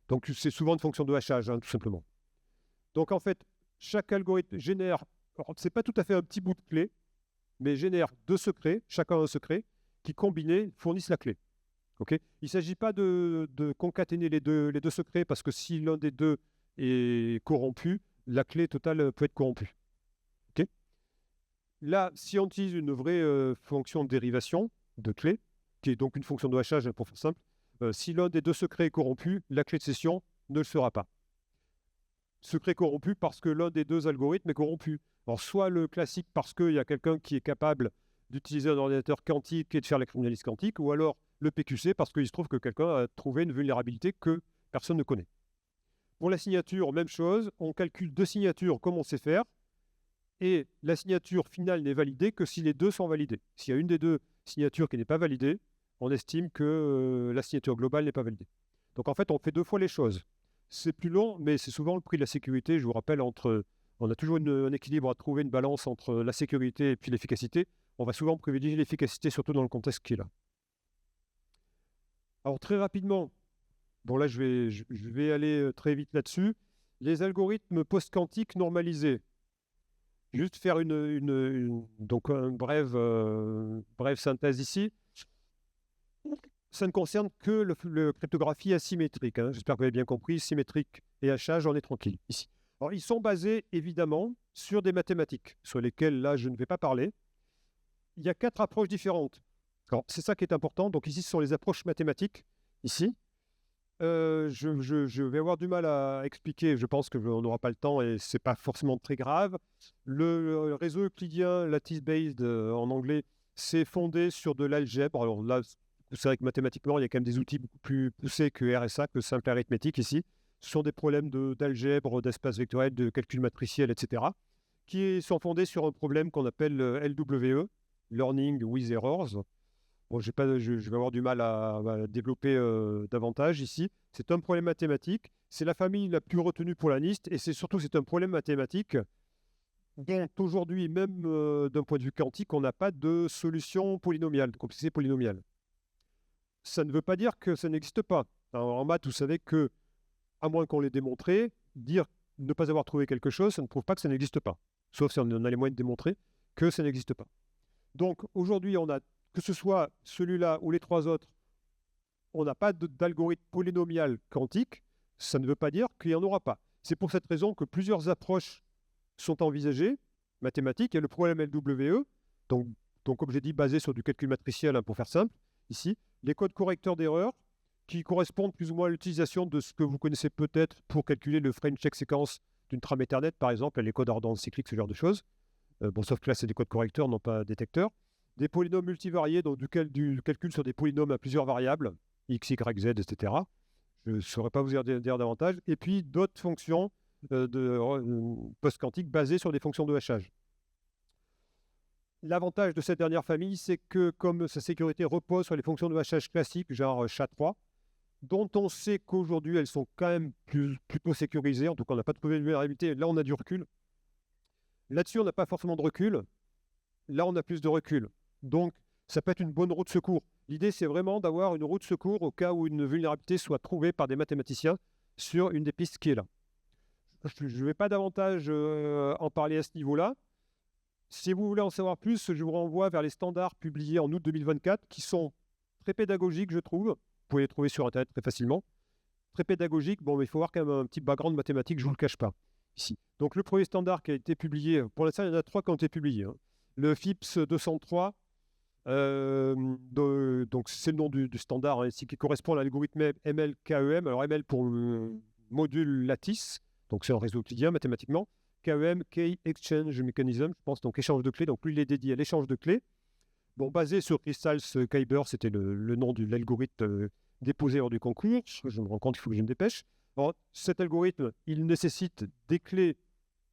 Donc c'est souvent une fonction de hachage, hein, tout simplement. Donc en fait, chaque algorithme génère, c'est pas tout à fait un petit bout de clé, mais génère deux secrets, chacun un secret, qui combinés fournissent la clé. Okay, il ne s'agit pas de concaténer les deux secrets, parce que si l'un des deux est corrompu, la clé totale peut être corrompue. Okay, là, si on utilise une vraie fonction de dérivation de clé, qui est donc une fonction de hachage, pour faire simple, si l'un des deux secrets est corrompu, la clé de session ne le sera pas. Secret corrompu parce que l'un des deux algorithmes est corrompu. Alors, soit le classique parce qu'il y a quelqu'un qui est capable d'utiliser un ordinateur quantique et de faire la criminalité quantique, ou alors le PQC parce qu'il se trouve que quelqu'un a trouvé une vulnérabilité que personne ne connaît. Pour la signature, même chose, on calcule deux signatures comme on sait faire, et la signature finale n'est validée que si les deux sont validées. S'il y a une des deux signatures qui n'est pas validée, on estime que la signature globale n'est pas validée. Donc en fait, on fait deux fois les choses. C'est plus long, mais c'est souvent le prix de la sécurité. Je vous rappelle, on a toujours un équilibre à trouver, une balance entre la sécurité et puis l'efficacité. On va souvent privilégier l'efficacité, surtout dans le contexte qui est là. Alors très rapidement, bon là je vais aller très vite là-dessus. Les algorithmes post-quantiques normalisés. Juste faire donc une brève synthèse ici. Ça ne concerne que le cryptographie asymétrique. Hein. J'espère que vous avez bien compris. Symétrique et hachage, on est tranquille ici. Alors, ils sont basés évidemment sur des mathématiques, sur lesquelles là je ne vais pas parler. Il y a 4 approches différentes. Alors, c'est ça qui est important. Donc ici, ce sont les approches mathématiques. Ici, je vais avoir du mal à expliquer. Je pense qu'on n'aura pas le temps et c'est pas forcément très grave. Le réseau euclidien lattice-based en anglais, c'est fondé sur de l'algèbre. Alors là, c'est vrai que mathématiquement, il y a quand même des outils beaucoup plus poussés que RSA, que simple arithmétique ici. Ce sont des problèmes d'algèbre, d'espace vectoriel, de calcul matriciel, etc., qui sont fondés sur un problème qu'on appelle LWE, Learning with Errors. Bon, je vais avoir du mal à développer davantage ici. C'est un problème mathématique. C'est la famille la plus retenue pour la NIST et c'est un problème mathématique dont aujourd'hui, même d'un point de vue quantique, on n'a pas de solution polynomiale, de complexité polynomiale. Ça ne veut pas dire que ça n'existe pas. Alors, en maths, vous savez que, à moins qu'on l'ait démontré, dire ne pas avoir trouvé quelque chose, ça ne prouve pas que ça n'existe pas. Sauf si on a les moyens de démontrer que ça n'existe pas. Donc aujourd'hui, on a, que ce soit celui-là ou les 3 autres, on n'a pas d'algorithme polynomial quantique. Ça ne veut pas dire qu'il n'y en aura pas. C'est pour cette raison que plusieurs approches sont envisagées, mathématiques. Il y a le problème LWE, donc comme j'ai dit, basé sur du calcul matriciel, hein, pour faire simple, ici. Les codes correcteurs d'erreurs, qui correspondent plus ou moins à l'utilisation de ce que vous connaissez peut-être pour calculer le frame check séquence d'une trame Ethernet, par exemple, les codes ardents cycliques, ce genre de choses. Bon, sauf que là, c'est des codes correcteurs, non pas détecteurs. Des polynômes multivariés, donc du calcul sur des polynômes à plusieurs variables, x, y, z, etc. Je ne saurais pas vous dire davantage. Et puis d'autres fonctions post-quantiques basées sur des fonctions de hachage. L'avantage de cette dernière famille, c'est que comme sa sécurité repose sur les fonctions de hachage classiques, genre SHA-3, dont on sait qu'aujourd'hui, elles sont quand même plutôt sécurisées. En tout cas, on n'a pas trouvé de vulnérabilité. Là, on a du recul. Là-dessus, on n'a pas forcément de recul. Là, on a plus de recul. Donc, ça peut être une bonne roue de secours. L'idée, c'est vraiment d'avoir une roue de secours au cas où une vulnérabilité soit trouvée par des mathématiciens sur une des pistes qui est là. Je ne vais pas davantage en parler à ce niveau-là. Si vous voulez en savoir plus, je vous renvoie vers les standards publiés en août 2024 qui sont très pédagogiques, je trouve. Vous pouvez les trouver sur Internet très facilement. Très pédagogiques. Bon, mais il faut avoir quand même un petit background mathématique, je ne vous le cache pas ici. Donc, le premier standard qui a été publié, pour l'instant, il y en a 3 qui ont été publiés. Hein. Le FIPS 203, donc c'est le nom du standard, hein, ici, qui correspond à l'algorithme ML-KEM. Alors, ML pour module lattice, donc c'est un réseau euclidien mathématiquement. KEM, Key Exchange Mechanism, je pense, donc échange de clés. Donc lui, il est dédié à l'échange de clés. Bon, basé sur Kristals-Kyber, c'était le nom de l'algorithme déposé lors du concours. Je me rends compte qu'il faut que je me dépêche. Alors, cet algorithme, il nécessite des clés,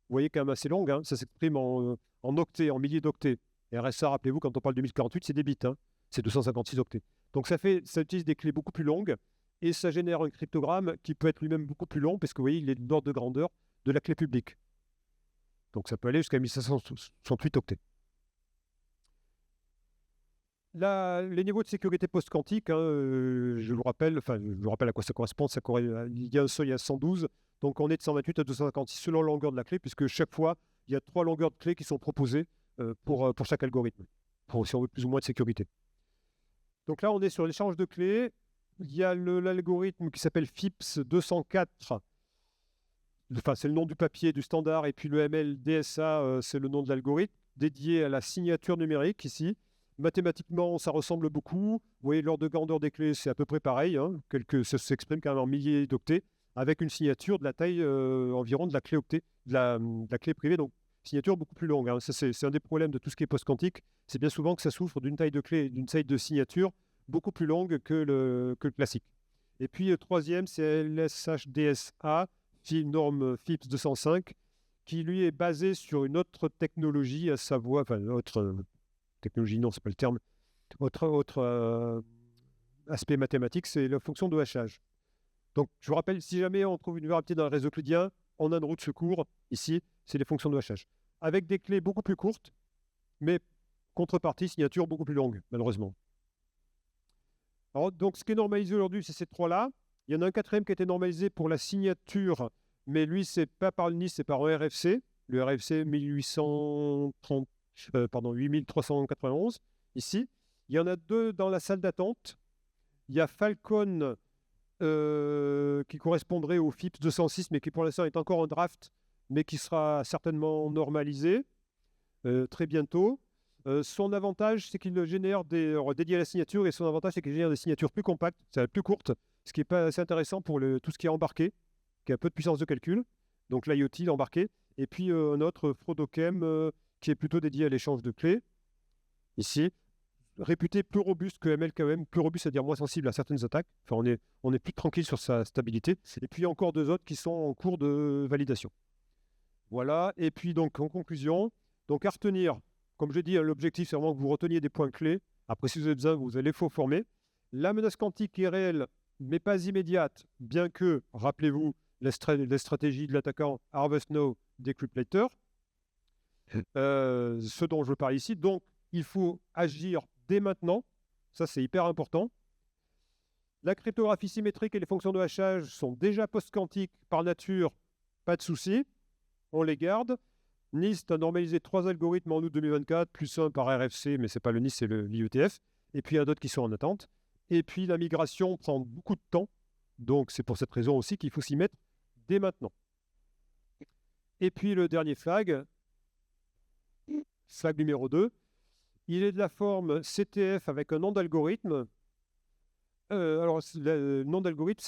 vous voyez, quand même assez longues. Hein, ça s'exprime en octets, en milliers d'octets. Et RSA, rappelez-vous, quand on parle de 1048, c'est des bits. Hein, c'est 256 octets. Donc ça utilise des clés beaucoup plus longues et ça génère un cryptogramme qui peut être lui-même beaucoup plus long parce que vous voyez, il est d'ordre de grandeur de la clé publique. Donc ça peut aller jusqu'à 1568 octets. Les niveaux de sécurité post-quantique, hein, je vous rappelle à quoi ça correspond. Il y a un seuil à 112, donc on est de 128 à 256 selon la longueur de la clé, puisque chaque fois, il y a 3 longueurs de clés qui sont proposées pour chaque algorithme, si on veut plus ou moins de sécurité. Donc là, on est sur l'échange de clés. Il y a l'algorithme qui s'appelle FIPS 204. Enfin, c'est le nom du papier, du standard, et puis le ML-DSA, c'est le nom de l'algorithme, dédié à la signature numérique ici. Mathématiquement, ça ressemble beaucoup. Vous voyez, l'ordre de grandeur des clés, c'est à peu près pareil. Hein, ça s'exprime quand même en milliers d'octets, avec une signature de la taille environ de la clé octet, de la clé privée, donc signature beaucoup plus longue. Hein. C'est un des problèmes de tout ce qui est post-quantique. C'est bien souvent que ça souffre d'une taille de clé, d'une taille de signature beaucoup plus longue que le classique. Et puis, le troisième, c'est LSHDSA, norme FIPS 205, qui lui est basé sur une autre technologie, à savoir, enfin, autre technologie, non, c'est pas le terme, autre aspect mathématique, c'est la fonction de hachage. Donc, je vous rappelle, si jamais on trouve une vulnérabilité dans le réseau euclidien, on a une roue de secours, ici, c'est les fonctions de hachage. Avec des clés beaucoup plus courtes, mais contrepartie, signature beaucoup plus longue, malheureusement. Alors, donc, ce qui est normalisé aujourd'hui, c'est ces 3-là. Il y en a un 4e qui a été normalisé pour la signature, mais lui, c'est pas par le NIST, c'est par un RFC. Le RFC 8391, ici. Il y en a 2 dans la salle d'attente. Il y a Falcon qui correspondrait au FIPS 206, mais qui pour l'instant est encore en draft. mais qui sera certainement normalisé très bientôt. Son avantage, c'est qu'il génère dédié à la signature, et son avantage, c'est qu'il génère des signatures plus compactes, plus courtes, ce qui est pas assez intéressant pour tout ce qui est embarqué, qui a peu de puissance de calcul, donc l'IoT, l'embarqué. Et puis un autre, Frodokem, qui est plutôt dédié à l'échange de clés, ici, réputé plus robuste que MLKM, plus robuste, c'est-à-dire moins sensible à certaines attaques. Enfin, on est plus tranquille sur sa stabilité. Et puis encore 2 autres qui sont en cours de validation. Voilà. Et puis donc en conclusion, donc à retenir, comme je dis, l'objectif c'est vraiment que vous reteniez des points clés. Après, si vous avez besoin, vous allez former. La menace quantique est réelle, mais pas immédiate, bien que, rappelez-vous, les stratégies de l'attaquant Harvest Now, Decrypt Later, ce dont je parle ici. Donc, il faut agir dès maintenant. Ça, c'est hyper important. La cryptographie symétrique et les fonctions de hachage sont déjà post-quantiques par nature, pas de souci. On les garde. NIST a normalisé 3 algorithmes en août 2024, plus 1 par RFC, mais ce n'est pas le NIST, c'est l'IETF. Et puis, il y a d'autres qui sont en attente. Et puis, la migration prend beaucoup de temps. Donc, c'est pour cette raison aussi qu'il faut s'y mettre dès maintenant. Et puis, le dernier flag numéro 2, il est de la forme CTF avec un nom d'algorithme. Alors, le nom d'algorithme,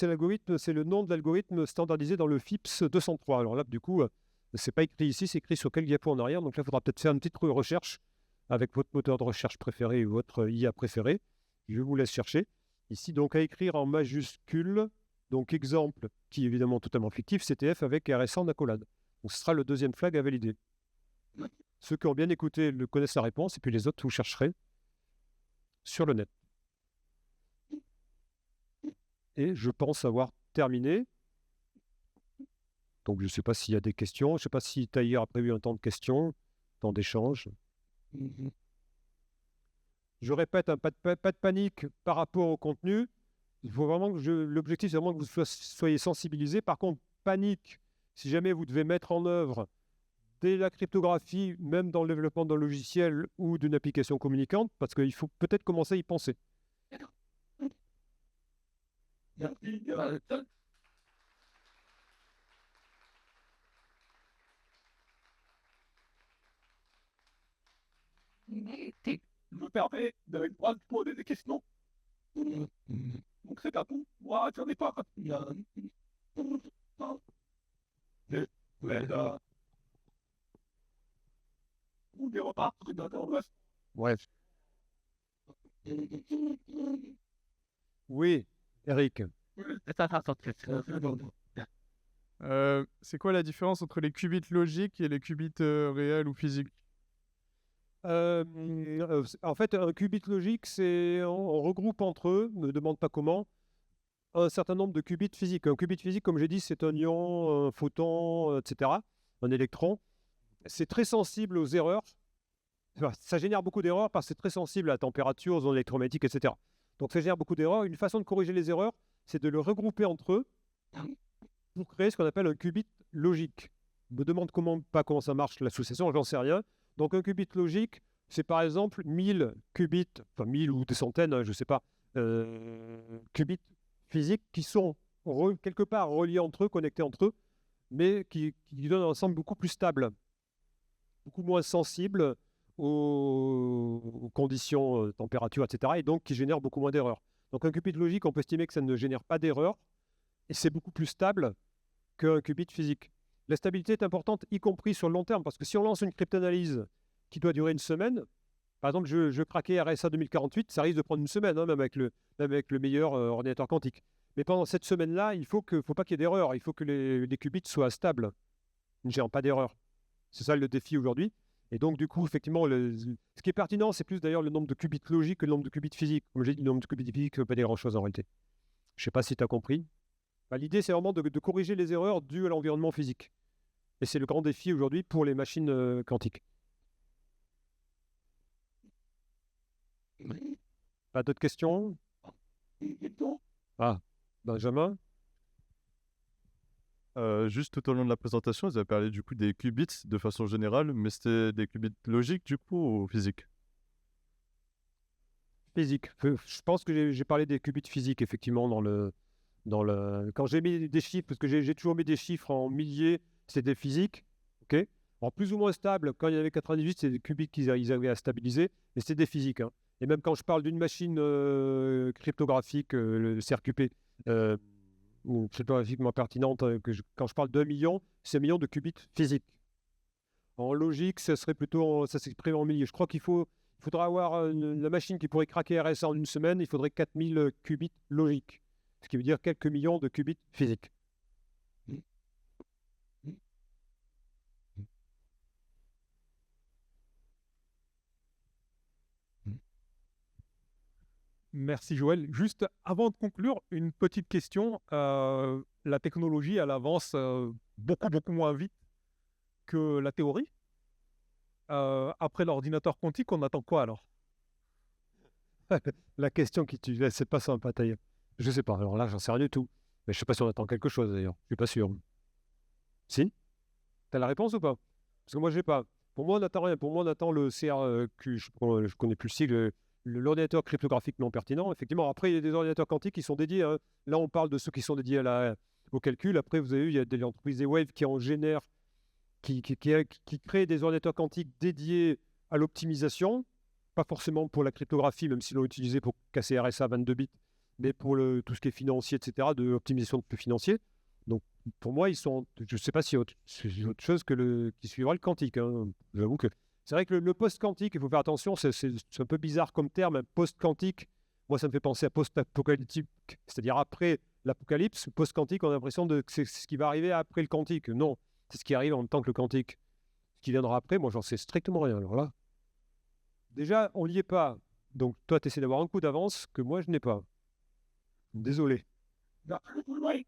c'est le nom de l'algorithme standardisé dans le FIPS 203. Alors là, du coup, c'est pas écrit ici, c'est écrit sur quel diapo en arrière. Donc là, il faudra peut-être faire une petite recherche avec votre moteur de recherche préféré ou votre IA préféré. Je vous laisse chercher. Ici, donc, à écrire en majuscule. Donc, exemple, qui est évidemment totalement fictif, CTF avec RSA en accolade. Donc, ce sera le deuxième flag à valider. Ceux qui ont bien écouté connaissent la réponse, et puis les autres, vous chercherez sur le net. Et je pense avoir terminé. Donc, je ne sais pas s'il y a des questions. Je ne sais pas si Tahir a prévu un temps de questions, temps d'échange. Je répète, pas de panique par rapport au contenu. Il faut vraiment l'objectif, c'est vraiment que vous soyez sensibilisés. Par contre, panique, si jamais vous devez mettre en œuvre dès la cryptographie, même dans le développement d'un logiciel ou d'une application communicante, parce qu'il faut peut-être commencer à y penser. Me permet de poser des questions. Donc c'est à tout. Moi, j'en ai pas. On des repas, Ouais. Oui, Eric. C'est quoi la différence entre les qubits logiques et les qubits réels ou physiques? En fait, un qubit logique, c'est on regroupe entre eux, ne me demande pas comment, un certain nombre de qubits physiques. Un qubit physique, comme j'ai dit, c'est un ion, un photon, etc., un électron. C'est très sensible aux erreurs. Enfin, ça génère beaucoup d'erreurs parce que c'est très sensible à la température, aux ondes électromagnétiques, etc. Donc ça génère beaucoup d'erreurs. Une façon de corriger les erreurs, c'est de le regrouper entre eux pour créer ce qu'on appelle un qubit logique. Je me demande pas comment ça marche l'association, j'en sais rien. Donc un qubit logique, c'est par exemple 1000 qubits, enfin 1000 ou des centaines, hein, je ne sais pas, qubits physiques qui sont quelque part reliés entre eux, connectés entre eux, mais qui donnent un ensemble beaucoup plus stable, beaucoup moins sensible aux conditions, température, etc., et donc qui génèrent beaucoup moins d'erreurs. Donc un qubit logique, on peut estimer que ça ne génère pas d'erreurs, et c'est beaucoup plus stable qu'un qubit physique. La stabilité est importante, y compris sur le long terme, parce que si on lance une cryptanalyse qui doit durer une semaine, par exemple, je craquais RSA 2048, ça risque de prendre une semaine, hein, même avec le meilleur ordinateur quantique. Mais pendant cette semaine-là, il ne faut pas qu'il y ait d'erreur, il faut que les qubits soient stables, ne gèrent pas d'erreur. C'est ça le défi aujourd'hui. Et donc, du coup, effectivement, ce qui est pertinent, c'est plus d'ailleurs le nombre de qubits logiques que le nombre de qubits physiques. Comme j'ai dit, le nombre de qubits physiques ne veut pas dire grand-chose en réalité. Je ne sais pas si tu as compris. L'idée, c'est vraiment de corriger les erreurs dues à l'environnement physique. Et c'est le grand défi aujourd'hui pour les machines quantiques. Pas d'autres questions? Ah, Benjamin? Juste tout au long de la présentation, vous avez parlé du coup des qubits de façon générale, mais c'était des qubits logiques du coup ou physiques? Physique. Je pense que j'ai parlé des qubits physiques, effectivement, quand j'ai mis des chiffres, parce que j'ai toujours mis des chiffres en milliers, c'était physique. ok. En plus ou moins stable, quand il y en avait 98, c'est des qubits qu'ils avaient à stabiliser, mais c'était des physiques, hein. Et même quand je parle d'une machine cryptographique, le CRQP, ou cryptographiquement pertinente, quand je parle d'1 million, c'est 1 million de qubits physiques. En logique, ça serait plutôt, ça s'exprime en milliers. Je crois qu'il faudra avoir la machine qui pourrait craquer RSA en une semaine, il faudrait 4000 qubits logiques, ce qui veut dire quelques millions de qubits physiques. Merci Joël. Juste avant de conclure, une petite question. La technologie, elle avance beaucoup moins vite que la théorie. Après l'ordinateur quantique, on attend quoi alors? La question qui tue, c'est pas simple à tailler. Je sais pas, alors là, j'en sais rien du tout. Mais je sais pas si on attend quelque chose d'ailleurs, je suis pas sûr. Si? T'as la réponse ou pas? Parce que moi, je l'ai pas. Pour moi, on n'attend rien. Pour moi, on attend le CRQ, je connais plus le sigle, l'ordinateur cryptographique non pertinent. Effectivement, après, il y a des ordinateurs quantiques qui sont dédiés. Là, on parle de ceux qui sont dédiés au calcul. Après, vous avez vu, il y a des entreprises, des Wave qui en génèrent, qui créent des ordinateurs quantiques dédiés à l'optimisation. Pas forcément pour la cryptographie, même s'ils l'ont utilisé pour casser RSA 22 bits, mais pour tout ce qui est financier, etc., de l'optimisation de flux financiers. Donc, pour moi, je ne sais pas si c'est autre chose qui suivra le quantique, hein. J'avoue que c'est vrai que le post-quantique, il faut faire attention, c'est un peu bizarre comme terme. Post-quantique, moi, ça me fait penser à post-apocalyptique, c'est-à-dire après l'apocalypse. Post-quantique, on a l'impression que c'est ce qui va arriver après le quantique. Non, c'est ce qui arrive en même temps que le quantique. Ce qui viendra après, moi, j'en sais strictement rien. Alors là, déjà, on n'y est pas. Donc, toi, tu essaies d'avoir un coup d'avance que moi, je n'ai pas. Désolé. Merci,